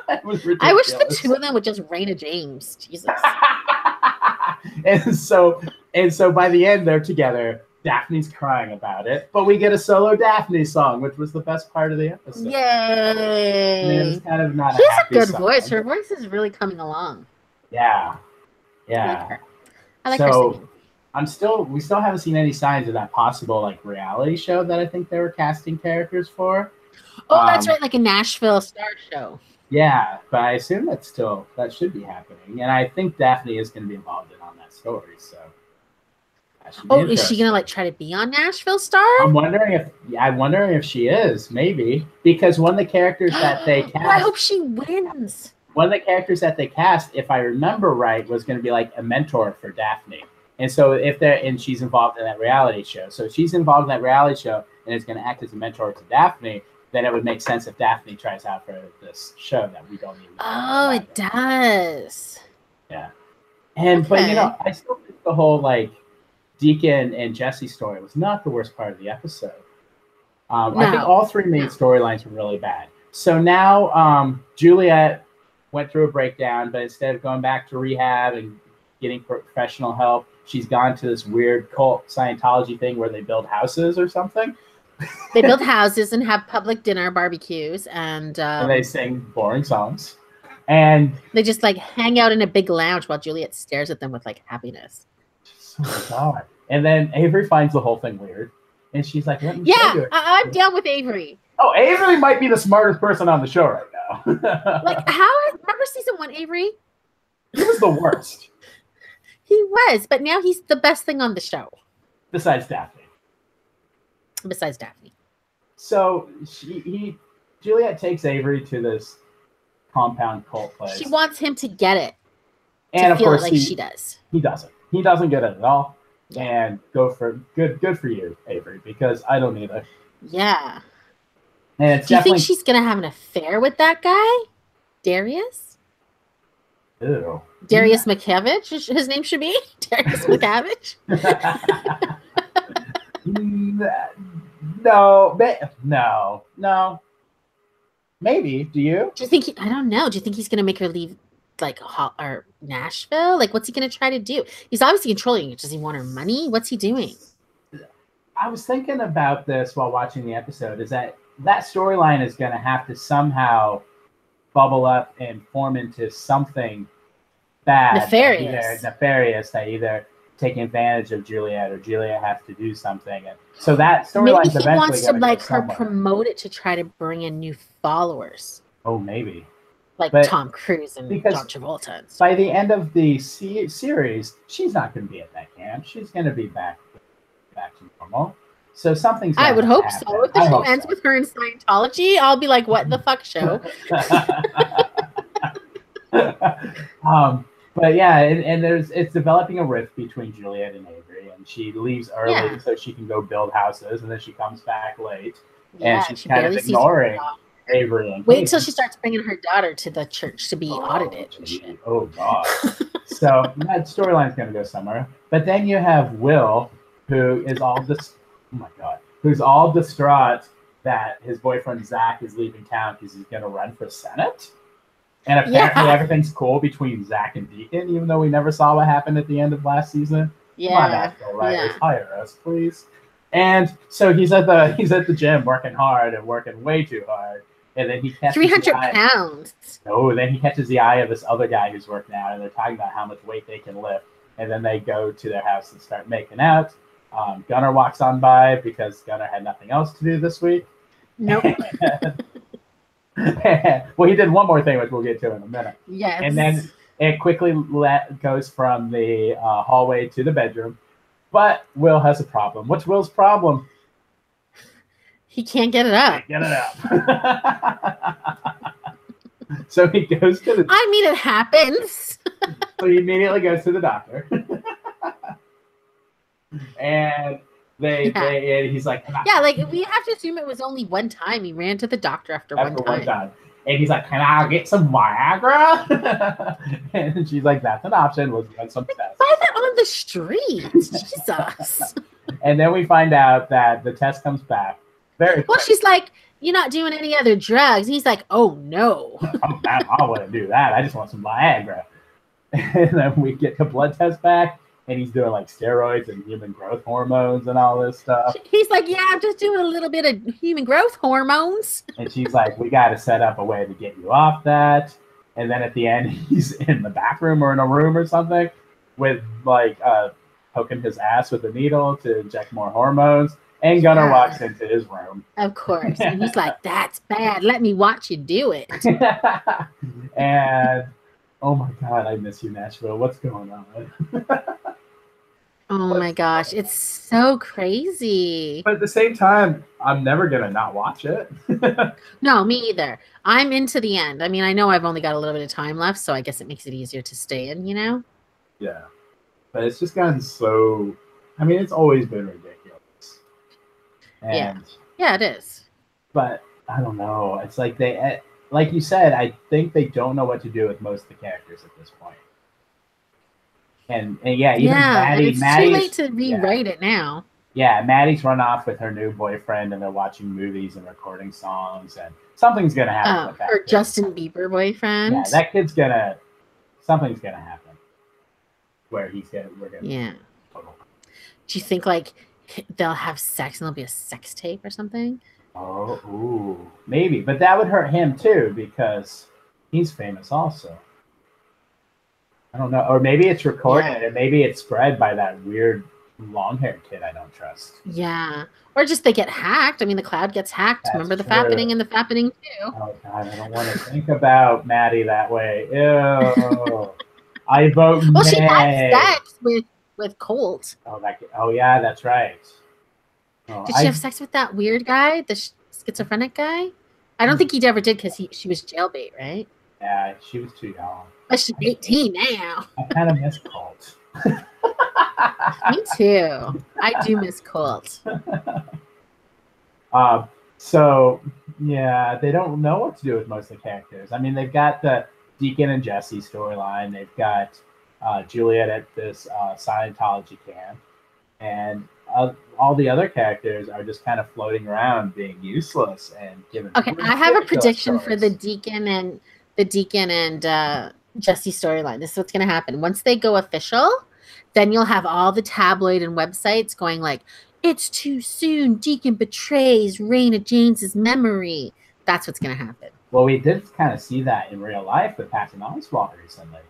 It was ridiculous. I wish the two of them would just Raina James. Jesus. And so by the end, they're together. Daphne's crying about it, but we get a solo Daphne song, which was the best part of the episode. Yay! I mean, it's kind of not. She has a good voice. Her voice is really coming along. Yeah. I like her singing. We still haven't seen any signs of that possible like reality show that I think they were casting characters for. Oh, that's right, like a Nashville Star show. Yeah, but I assume that should be happening, and I think Daphne is going to be involved on that story. So. Oh, is she gonna try to be on Nashville Star? I'm wondering if she is, maybe, because one of the characters that they cast. I hope she wins. One of the characters that they cast, if I remember right, was going to be like a mentor for Daphne, and so she's involved in that reality show. So if she's involved in that reality show and is going to act as a mentor to Daphne, then it would make sense if Daphne tries out for this show that we don't even know. Oh, it does. Yeah, but I still think the whole like Deacon and Jessie story was not the worst part of the episode. No. I think all three main storylines were really bad. So now Juliet went through a breakdown, but instead of going back to rehab and getting professional help, she's gone to this weird cult Scientology thing where they build houses or something. They build houses and have public dinner barbecues, and they sing boring songs. And they just like hang out in a big lounge while Juliet stares at them with like happiness. so bizarre. And then Avery finds the whole thing weird, and she's like, "Let me show Yeah, you." I'm down with Avery. Oh, Avery might be the smartest person on the show right now. Like, how? Remember season 1, Avery? He was the worst. He was, but now he's the best thing on the show. Besides Daphne. Besides Daphne. So Juliet takes Avery to this compound cult place. She wants him to get it. And of course, like she does. He doesn't. He doesn't get it at all. And go for good for you, Avery, because I don't need it. Yeah. And it's Do you think she's gonna have an affair with that guy? Darius? Ew. Darius Miscavige? His name should be? Darius Miscavige? No. Maybe. Do you? Do you think I don't know. Do you think he's gonna make her leave like or Nashville? Like, what's he gonna try to do? He's obviously controlling it. Does he want her money? What's he doing? I was thinking about this while watching the episode. Is that storyline is going to have to somehow bubble up and form into something bad, nefarious that either taking advantage of Juliet or Juliet has to do something. And so that storyline eventually maybe he wants to like her somewhere. promote it to try to bring in new followers. Oh, maybe. Like Tom Cruise and John Travolta. By the end of the series, she's not going to be at that camp. She's going to be back to normal. So something's I would hope so. If the show ends with her in Scientology, I'll be like, what the fuck show? But yeah, and it's developing a rift between Juliet and Avery, and she leaves early so she can go build houses, and then she comes back late, and she's kind of ignoring Avery. And wait until she starts bringing her daughter to the church to be audited. Oh god! So that storyline's going to go somewhere. But then you have Will, who is who's all distraught that his boyfriend Zach is leaving town because he's going to run for Senate. And apparently everything's cool between Zach and Deacon, even though we never saw what happened at the end of last season. Yeah. Come on, Nashville writers, hire us, please. And so he's at the gym working hard and working way too hard. And then he catches 300 pounds. No, then he catches the eye of this other guy who's working out, and they're talking about how much weight they can lift. And then they go to their house and start making out. Gunnar walks on by because Gunnar had nothing else to do this week. Nope. Well, he did one more thing, which we'll get to in a minute. Yes. And then it quickly goes from the hallway to the bedroom. But Will has a problem. What's Will's problem? He can't get it up. So he goes to the... I mean, it happens. So he immediately goes to the doctor. And he's like... Yeah, like, we have to assume it was only one time. He ran to the doctor after one time. And he's like, can I get some Viagra? And she's like, that's an option. Let's run some tests. Buy that on the street. Jesus. And then we find out that the test comes back very quick. Well, she's like, you're not doing any other drugs. He's like, oh, no. I don't want to do that. I just want some Viagra. And then we get the blood test back, and he's doing like steroids and human growth hormones and all this stuff. He's like, yeah, I'm just doing a little bit of human growth hormones. And she's like, we got to set up a way to get you off that. And then at the end, he's in the bathroom or in a room or something with like poking his ass with a needle to inject more hormones. And Gunnar walks into his room. Of course. And he's like, that's bad. Let me watch you do it. And oh my God, I miss you, Nashville. What's going on? Oh my gosh, it's so crazy. But at the same time, I'm never going to not watch it. No, me either. I'm into the end. I mean, I know I've only got a little bit of time left, so I guess it makes it easier to stay in, you know? Yeah. But it's just gotten so... I mean, it's always been ridiculous. And, yeah, it is. But I don't know. It's like they, like you said, I think they don't know what to do with most of the characters at this point. And yeah, even Maddie's too late to rewrite it now. Yeah, Maddie's run off with her new boyfriend, and they're watching movies and recording songs, and something's gonna happen with that. Her Justin Bieber boyfriend. Yeah, that kid's gonna. Something's gonna happen. Where we're gonna. Yeah. Do you think like they'll have sex and there'll be a sex tape or something? Oh, ooh, maybe, but that would hurt him too because He's famous also. I don't know. Or maybe it's recorded and maybe it's spread by that weird long-haired kid I don't trust. Yeah. Or just they get hacked. I mean, the cloud gets hacked. That's Remember the true. fappening and the fappening too. Oh, God, I don't want to think about Maddie that way. Ew. I vote Well, nay. she had sex with Colt. Oh, yeah, that's right. Oh, Did she have sex with that weird guy, the schizophrenic guy? I don't think he ever did because she was jailbait, right? Yeah, she was too young. But she's 18 now. I kind of miss Colt. Me too. I do miss Colt. So, yeah, they don't know what to do with most of the characters. I mean, they've got the Deacon and Jesse storyline. They've got Juliet at this Scientology camp. And all the other characters are just kind of floating around being useless and given. Okay, I have a prediction for the Deacon and Jesse storyline. This is what's going to happen. Once they go official, then you'll have all the tabloid and websites going like, it's too soon. Deacon betrays Raina James's memory. That's what's going to happen. Well, we did kind of see that in real life with Patton Oswalt recently.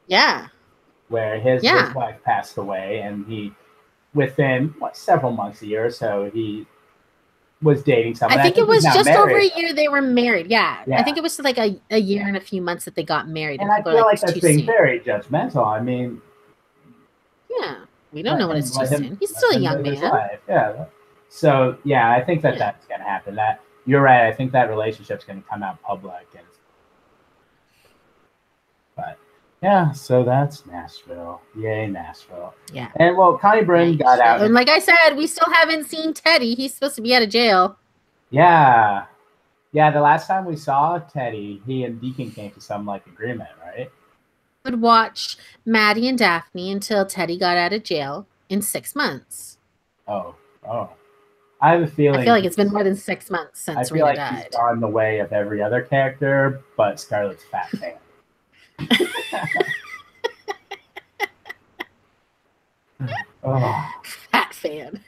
Yeah. Where his wife passed away, and he, within several months, a year or so, he was dating someone. I think it was just over a year they were married. Yeah. I think it was like a year and a few months that they got married. And I feel like that's being very judgmental. I mean, yeah, we don't know when it's too soon. He's still a young man. Yeah. So yeah, I think that's going to happen. That you're right. I think that relationship's going to come out public. But yeah, so that's Nashville. Yay, Nashville. Yeah. And well, Connie Britton got out. And like I said, we still haven't seen Teddy. He's supposed to be out of jail. Yeah. Yeah, the last time we saw Teddy, he and Deacon came to some agreement, right? Would watch Maddie and Daphne until Teddy got out of jail in 6 months. Oh. I have a feeling. I feel like it's been more than 6 months since Rita died. He's gone the way of every other character, but Scarlett's fat fan. Fat fan.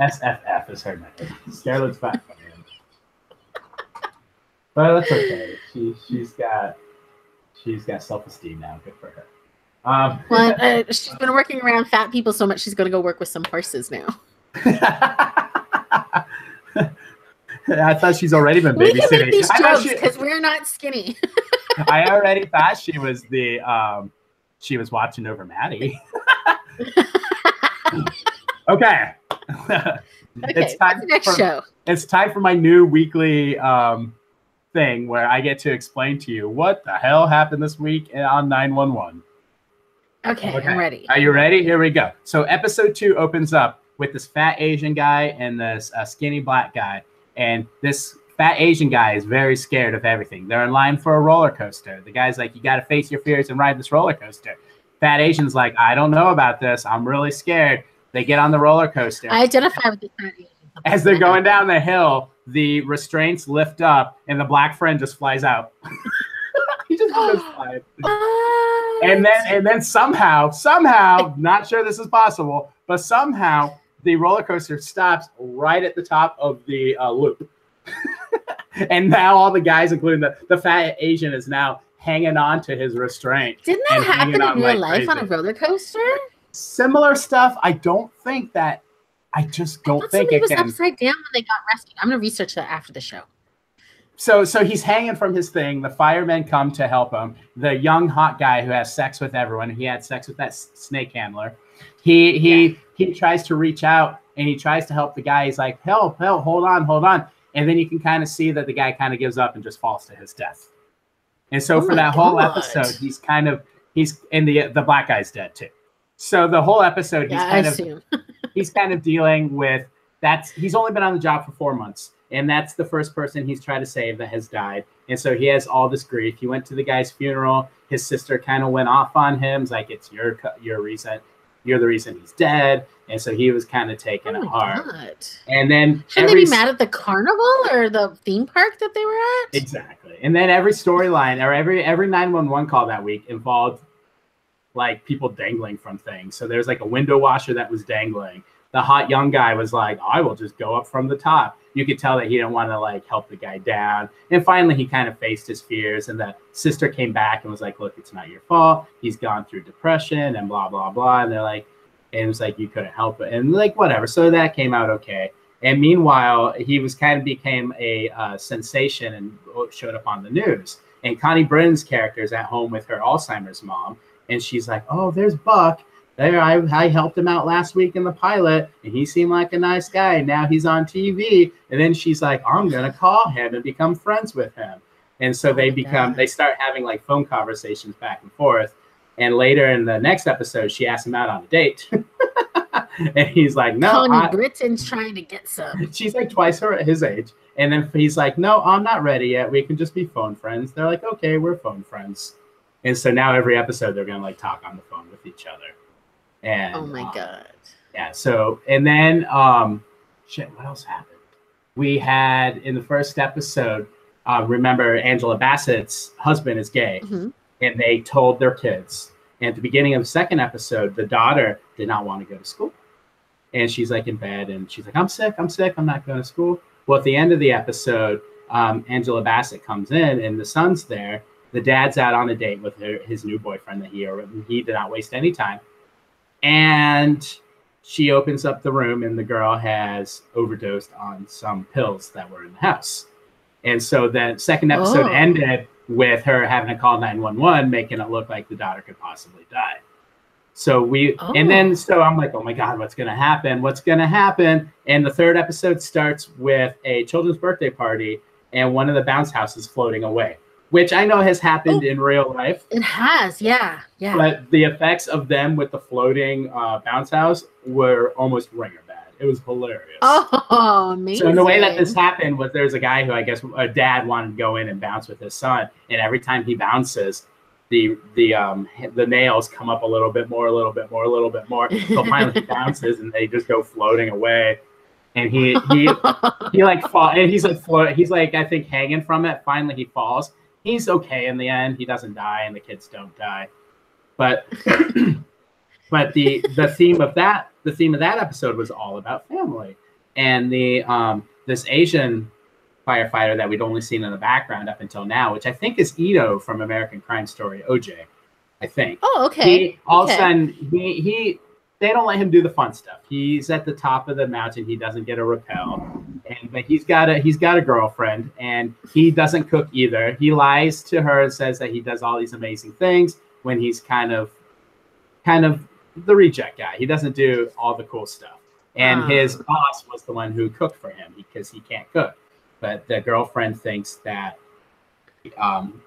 SFF is her name. Scarlett's fat fan. But that's okay. She's got self-esteem now. Good for her. Well, she's been working around fat people so much she's going to go work with some horses now. I thought she's already been babysitting. We can make these jokes because we're not skinny. I already thought she was she was watching over Maddie. Okay. It's time for the next show. It's time for my new weekly thing where I get to explain to you what the hell happened this week on 911. Okay, I'm ready. Are you ready? Here we go. So episode 2 opens up with this fat Asian guy and this skinny black guy. And this fat Asian guy is very scared of everything. They're in line for a roller coaster. The guy's like, you got to face your fears and ride this roller coaster. Fat Asian's like, I don't know about this. I'm really scared. They get on the roller coaster. I identify with the fat Asian. As they're going down the hill, the restraints lift up and the black friend just flies out. He just goes flying. And then somehow, not sure this is possible, but somehow the roller coaster stops right at the top of the loop. And now all the guys, including the fat Asian, is now hanging on to his restraint. Didn't that happen in real life on a roller coaster? Similar stuff. I don't think that. I just don't think it was upside down when they got rescued. I'm going to research that after the show. So he's hanging from his thing. The firemen come to help him. The young hot guy who has sex with everyone. He had sex with that snake handler. He tries to reach out and he tries to help the guy. He's like, help, hold on. And then you can kind of see that the guy kind of gives up and just falls to his death. And so for that whole episode, he's and the black guy's dead too. So the whole episode, he's kind of dealing with that. He's only been on the job for 4 months, and that's the first person he's tried to save that has died. And so he has all this grief. He went to the guy's funeral. His sister kind of went off on him. It's like, it's your reason. You're the reason he's dead. And so he was kind of taking it hard. God. And then shouldn't they be mad at the carnival or the theme park that they were at? Exactly. And then every storyline or every 911 call that week involved like people dangling from things. So there's like a window washer that was dangling. The hot young guy was like, I will just go up from the top. you could tell that he didn't want to like help the guy down. And finally, he kind of faced his fears, and the sister came back and was like, "Look, it's not your fault. He's gone through depression and blah blah blah." And they're like, and it was like you couldn't help it, and like whatever. So that came out okay. And meanwhile, he was kind of became a sensation and showed up on the news. And Connie Britton's character is at home with her Alzheimer's mom, and she's like, "Oh, there's Buck. There, I helped him out last week in the pilot, and he seemed like a nice guy. Now he's on TV." And then she's like, "I'm gonna call him and become friends with him." And so they start having like phone conversations back and forth. And later in the next episode, she asks him out on a date. And he's like, "No." Connie Britton's trying to get some. She's like twice his age. And then he's like, "No, I'm not ready yet. We can just be phone friends." They're like, "Okay, we're phone friends." And so now every episode they're going to like talk on the phone with each other. And oh my God. Yeah. So, and then, shit, what else happened? We had in the first episode, remember Angela Bassett's husband is gay, and they told their kids. And at the beginning of the second episode, the daughter did not want to go to school. And she's like in bed and she's like, I'm sick. I'm not going to school. Well, at the end of the episode, Angela Bassett comes in and the son's there. The dad's out on a date with his new boyfriend that he did not waste any time. And she opens up the room and the girl has overdosed on some pills that were in the house. And so the second episode ended with her having to call 911, making it look like the daughter could possibly die. So and then I'm like, oh my God, what's going to happen? What's going to happen? And the third episode starts with a children's birthday party and one of the bounce houses floating away, which I know has happened in real life. It has, yeah. But the effects of them with the floating bounce house were almost ringer bad. It was hilarious. Oh, amazing. So the way that this happened was there's a guy who I guess a dad wanted to go in and bounce with his son, and every time he bounces, the nails come up a little bit more. So finally he bounces and they just go floating away. And he like fall and he's like I think hanging from it. Finally he falls. He's okay in the end. He doesn't die and the kids don't die. But but the theme of that episode was all about family. And this Asian firefighter that we'd only seen in the background up until now, which I think is Ito from American Crime Story, OJ, I think. Oh, okay. All of a sudden, they don't let him do the fun stuff. He's at the top of the mountain. He doesn't get a rappel, but he's got a girlfriend, and he doesn't cook either. He lies to her and says that he does all these amazing things when he's kind of the reject guy. He doesn't do all the cool stuff. And his boss was the one who cooked for him because he can't cook. But the girlfriend thinks that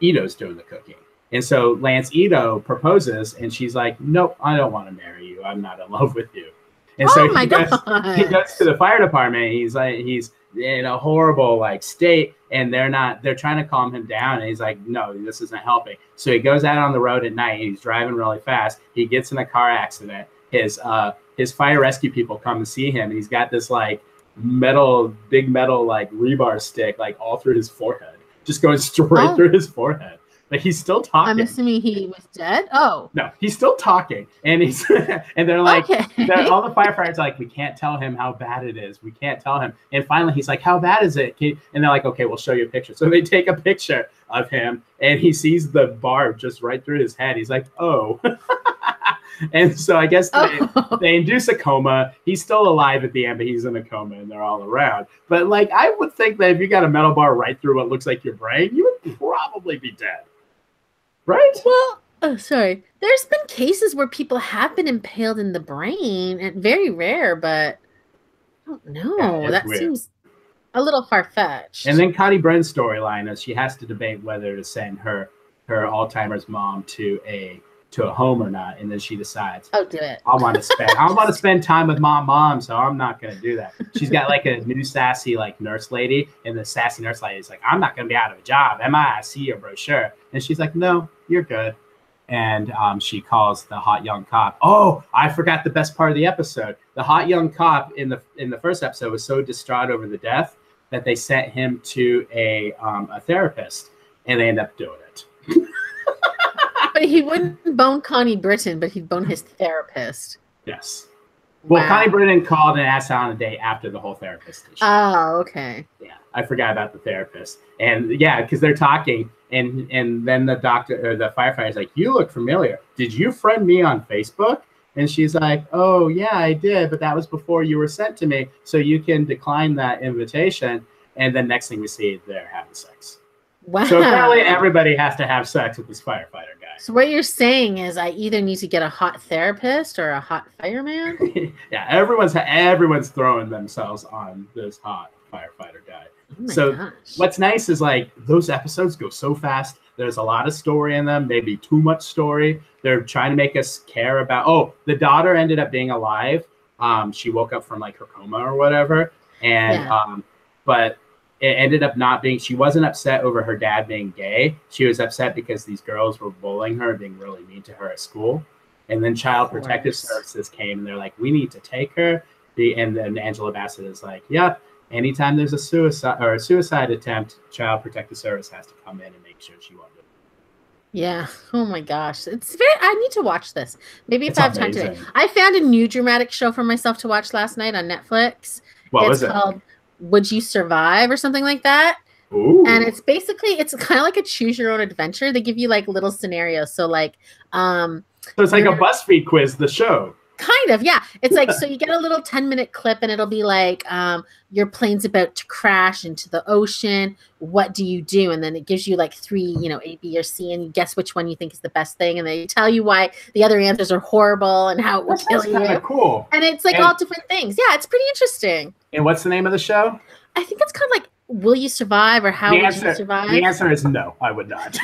Ito's doing the cooking. And so Lance Ito proposes, and she's like, "Nope, I don't want to marry you. I'm not in love with you." And so he goes to the fire department. He's in a horrible like state, and they're trying to calm him down. And he's like, "No, this isn't helping." So he goes out on the road at night. He's driving really fast. He gets in a car accident. His fire rescue people come and see him, and he's got this like big metal like rebar stick like all through his forehead, just going straight through his forehead. Like he's still talking. I'm assuming he was dead. Oh no, he's still talking, and he's and they're like, all the firefighters are like, "We can't tell him how bad it is. We can't tell him." And finally, he's like, "How bad is it?" And they're like, "Okay, we'll show you a picture." So they take a picture of him, and he sees the barb just right through his head. He's like, "Oh." And so I guess they induce a coma. He's still alive at the end, but he's in a coma, and they're all around. But like, I would think that if you got a metal bar right through what looks like your brain, you would probably be dead. Right? Well, sorry. There's been cases where people have been impaled in the brain, and very rare, but I don't know. Yeah, that weird. Seems a little far-fetched. And then Connie Britton's storyline is she has to debate whether to send her Alzheimer's mom to a home or not, and then she decides, "Oh, do it. I want to spend time with mom, so I'm not going to do that." She's got like a new sassy like nurse lady, and the sassy nurse lady is like, "I'm not going to be out of a job. Am I see your brochure?" And she's like, "No, you're good." And she calls the hot young cop. Oh, I forgot the best part of the episode. The hot young cop in the first episode was so distraught over the death that they sent him to a therapist, and they end up doing it. But he wouldn't bone Connie Britton, but he'd bone his therapist. Yes. Well, Connie Wow. Brennan called and asked out on a date after the whole therapist issue. Oh, okay. Yeah, I forgot about the therapist. And yeah, because they're talking, and then the doctor or the firefighter's like, "You look familiar. Did you friend me on Facebook?" And she's like, "Oh yeah, I did, but that was before you were sent to me, so you can decline that invitation." And then next thing we see, they're having sex. Wow. So apparently, everybody has to have sex with this firefighter guy. So what you're saying is I either need to get a hot therapist or a hot fireman? Yeah, everyone's throwing themselves on this hot firefighter guy. Oh my So gosh. what's nice is like those episodes go so fast. There's a lot of story in them, maybe too much story. They're trying to make us care about. Oh, the daughter ended up being alive. She woke up from like her coma or whatever, and Yeah. but it ended up not being. She wasn't upset over her dad being gay. She was upset because these girls were bullying her, being really mean to her at school. And then Child Protective course. Services came, and they're like, "We need to take her." And then Angela Bassett is like, "Yep. Anytime there's a suicide attempt, Child Protective Service has to come in and make sure she won't do it." Yeah. Oh my gosh. It's very I need to watch this. Maybe if It's I have time today. amazing. I found a new dramatic show for myself to watch last night on Netflix. What was It's it? called Would You Survive or something like that. Ooh. And it's kind of like a choose your own adventure. They give you like little scenarios. So like So it's like a BuzzFeed quiz, the show. kind of, yeah. It's like so you get a little 10-minute clip and it'll be like your plane's about to crash into the ocean. What do you do? And then it gives you like 3, A, B, or C, and you guess which one you think is the best thing, and they tell you why the other answers are horrible and how it will kill That's kind you. of cool. And it's like all different things. Yeah, it's pretty interesting. And what's the name of the show? I think it's kind of like Will You Survive or How Would You Survive? The answer is no, I would not.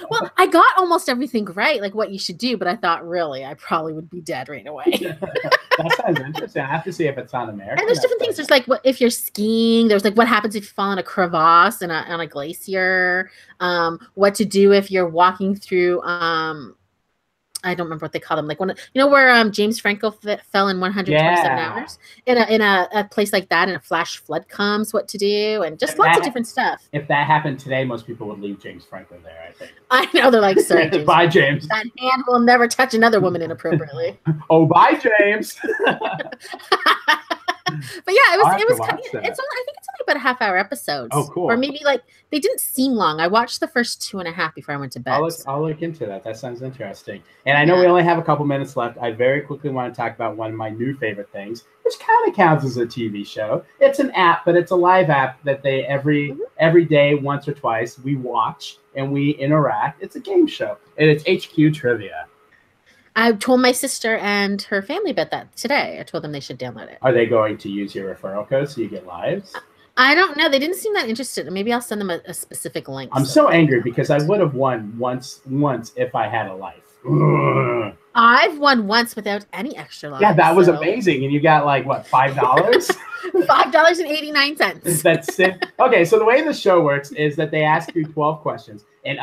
Well, I got almost everything right, like what you should do, but I thought really I probably would be dead right away. That sounds interesting. I have to see if it's on American. And there's different things. There's like what if you're skiing. There's like what happens if you fall in a crevasse on a glacier. What to do if you're walking through. I don't remember what they call them. Like where James Franco fell in 127 hours in a place like that, and a flash flood comes. What to do, and just lots of different stuff. If that happened today, most people would leave James Franco there. I think. I know they're like, sorry, James. Bye, James. That hand will never touch another woman inappropriately. Oh, bye, James. But yeah, it was. I It's only, I think it's only about a half-hour episodes. Oh, cool. Or maybe like they didn't seem long. I watched the first 2.5 before I went to bed. I'll look into that. That sounds interesting. And I know we only have a couple minutes left. I very quickly want to talk about one of my new favorite things, which kind of counts as a TV show. It's an app, but it's a live app that they every day, once or twice, we watch and we interact. It's a game show, and it's HQ Trivia. I told my sister and her family about that today. I told them they should download it. Are they going to use your referral code so you get lives? I don't know. They didn't seem that interested. Maybe I'll send them a specific link. I'm so angry because I would have won once if I had a life. Ugh. I've won once without any extra lives. Yeah, that was amazing. And you got like, what, $5? $5.89. That's it. Okay, so the way the show works is that they ask you 12 questions. And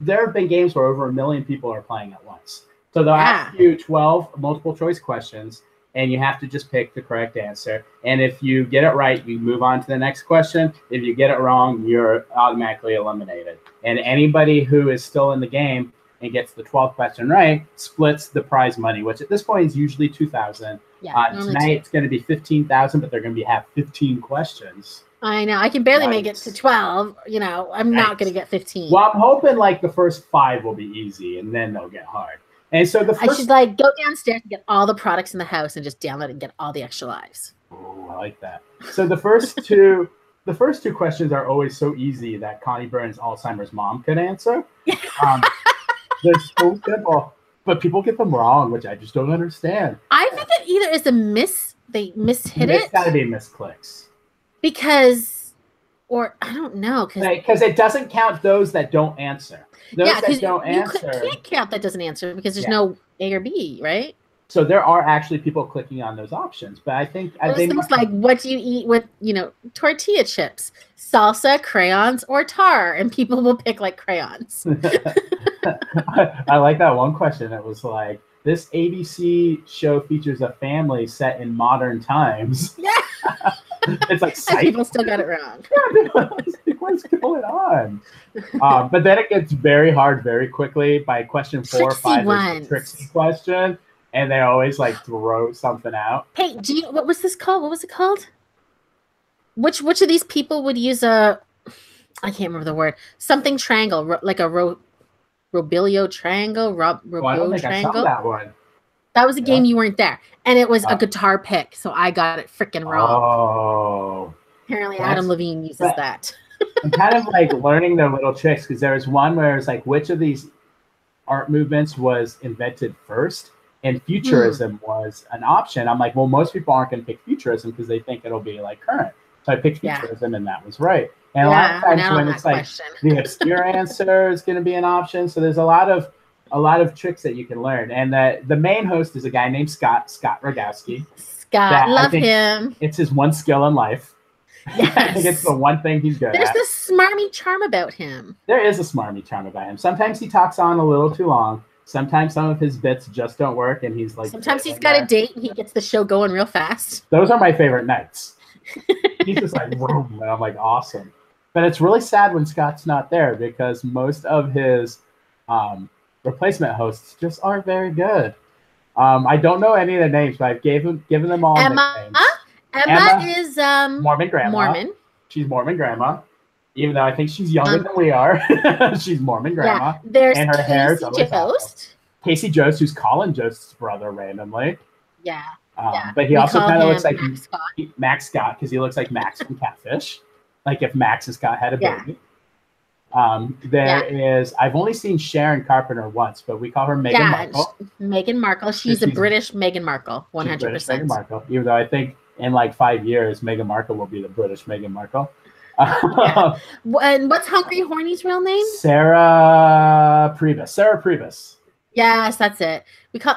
there have been games where over 1 million people are playing at once. So they'll ask you 12 multiple choice questions, and you have to just pick the correct answer. And if you get it right, you move on to the next question. If you get it wrong, you're automatically eliminated. And anybody who is still in the game and gets the 12th question right splits the prize money, which at this point is usually $2,000. Yeah, tonight it's going to be $15,000, but they're going to have 15 questions. I know. I can barely make it to 12. I'm not going to get 15. Well, I'm hoping like the first 5 will be easy, and then they'll get hard. And so I should go downstairs and get all the products in the house and just download it and get all the extra lives. Oh, I like that. So the first two questions are always so easy that Connie Burns' Alzheimer's mom could answer. They're so simple, but people get them wrong, which I just don't understand. I think it either is they mishit it. It's got to be misclicks. Or I don't know. Because it doesn't count those that don't answer. Those that don't you answer. can't count that doesn't answer because there's no A or B, right? So there are actually people clicking on those options, but I think things like what do you eat with tortilla chips, salsa, crayons, or tar, and people will pick like crayons. I like that one question that was like, this ABC show features a family set in modern times. Yeah. It's like people still got it wrong. Yeah, what's going on? But then it gets very hard very quickly. By question 4 or 5, there's a Trixie question. and they always like throw something out. Hey, what was this called? What was it called? Which of these people would use a? I can't remember the word. Something triangle, like a Robilio triangle, Oh, I don't think I saw triangle. that one. That was a game you weren't there, and it was a guitar pick, so I got it freaking wrong. Oh, apparently Adam Levine uses that. I'm kind of like learning their little tricks because there was one where it's like, which of these art movements was invented first? And futurism was an option. I'm like, well, most people aren't going to pick futurism because they think it'll be like current. So I picked futurism, and that was right. And a lot of times when it's like the obscure answer is going to be an option. So there's a lot of tricks that you can learn. And the main host is a guy named Scott Rogowski. Scott, love him. It's his one skill in life. Yes. I think it's the one thing he's good at. There's this smarmy charm about him. There is a smarmy charm about him. Sometimes he talks on a little too long. Sometimes some of his bits just don't work, and he's like. Sometimes he's got a date and he gets the show going real fast. Those are my favorite nights. He's just like, whoa, and I'm like, awesome. But it's really sad when Scott's not there because most of his replacement hosts just aren't very good. I don't know any of their names, but I've given them all nicknames. Emma is Mormon grandma. Mormon. She's Mormon grandma. Even though I think she's younger than we are. She's Mormon grandma. Yeah, there's and her Casey hair is always Jost. Casey Jost, who's Colin Jost's brother randomly. Yeah. But he also kind of looks like Max Scott because he looks like Max from Catfish. Like if Max and Scott had a baby. I've only seen Sharon Carpenter once, but we call her Meghan Markle. Meghan Markle. She's a British Meghan Markle, 100%. Meghan Markle, even though I think in like 5 years, Meghan Markle will be the British Meghan Markle. And what's Hungry Horny's real name? Sarah Priebus. Yes, that's it.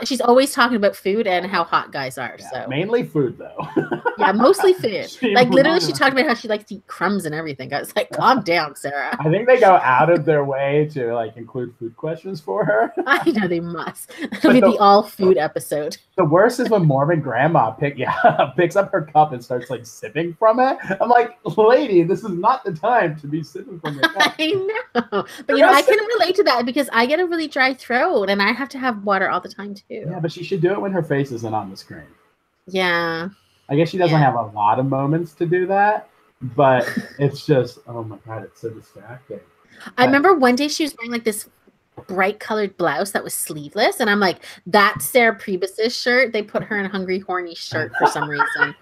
She's always talking about food and how hot guys are. Yeah, so mainly food, though. Yeah, mostly food. Like literally, she talked about how she likes to eat crumbs and everything. I was like, calm down, Sarah. I think they go out of their way to like include food questions for her. I know they must. It'll be the all food episode. The worst is when Mormon grandma picks up her cup and starts like sipping from it. I'm like, lady, this is not the time to be sipping from your cup. I know, but I can relate to that because I get a really dry throat and I have to have water all the time too. Yeah, but she should do it when her face isn't on the screen. Yeah. I guess she doesn't have a lot of moments to do that, but it's just, oh my God, it's so distracting. I remember one day she was wearing like this bright colored blouse that was sleeveless, and I'm like, that's Sarah Priebus's shirt. They put her in a Hungry Horny shirt for some reason.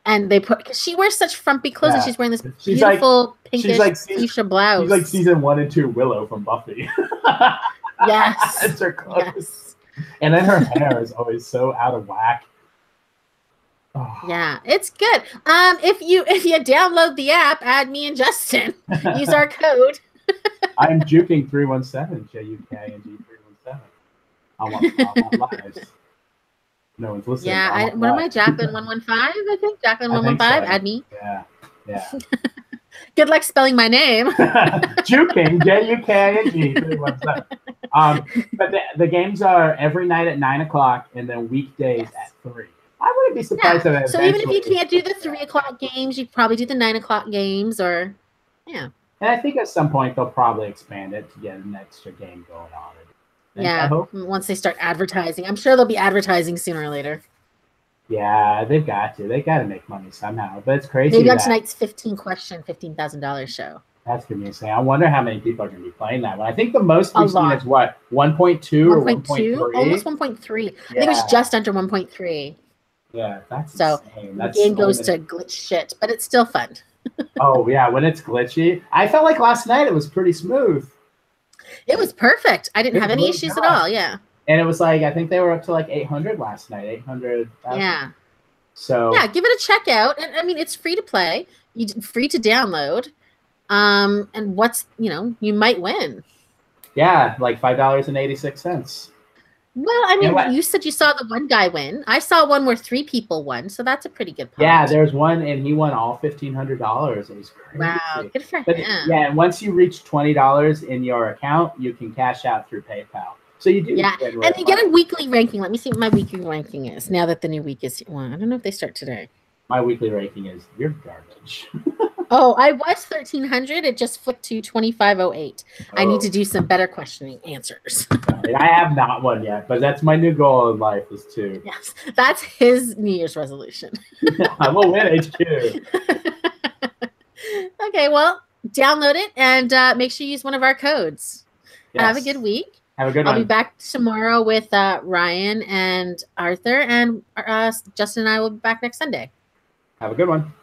And because she wears such frumpy clothes, and she's wearing this beautiful pinkish fuchsia blouse. She's like season 1 and 2 Willow from Buffy. Yes. It's her clothes. Yes. And then her hair is always so out of whack. Oh. Yeah, it's good. If you download the app, add me and Justin. Use our code. I'm juking 317 JUK and G317. I want lives. No one's listening. Yeah, what am I? Jacqueline 115. I think Jacqueline 115. So. Add me. Yeah. Good luck spelling my name. Juking JUK and G317. But the games are every night at 9:00 and then weekdays at 3. I wouldn't be surprised if so even if you can't do the 3:00 games, you could probably do the 9:00 games, or And I think at some point they'll probably expand it to get an extra game going on. Once they start advertising, I'm sure they'll be advertising sooner or later. Yeah, they've got to. They got to make money somehow. But it's crazy. Maybe on tonight's $15,000 show. That's gonna be insane. I wonder how many people are gonna be playing that one. I think the most we've seen is what 1.2 or 1.3, almost 1.3. I think it was just under 1.3. Yeah, that's so insane. The game goes to glitch shit, but it's still fun. Oh yeah, when it's glitchy, I felt like last night it was pretty smooth. It was perfect. I didn't have any issues at all. Yeah. And it was like I think they were up to like 800 last night. 800. Yeah. So give it a check out. And I mean, it's free to play. Free to download. And you might win. Yeah, like $5.86. Well, I mean, you said you saw the one guy win. I saw one where 3 people won, so that's a pretty good pot. Yeah, there's one, and he won all $1,500. It was crazy. Wow, good for him. Yeah, and once you reach $20 in your account, you can cash out through PayPal. So you do. Yeah, and you get a weekly ranking. Let me see what my weekly ranking is now that the new week is. Well, I don't know if they start today. My weekly ranking is you're garbage. Oh, I was 1300. It just flipped to 2508. I need to Oh, do some better questioning answers. and I have not one yet, but that's my new goal in life is to. Yes, that's his New Year's resolution. I will win HQ. Okay, well, download it and make sure you use one of our codes. Have a good Yes. week. Have a good I'll be one. back tomorrow with Ryan and Arthur, and Justin and I will be back next Sunday. Have a good one.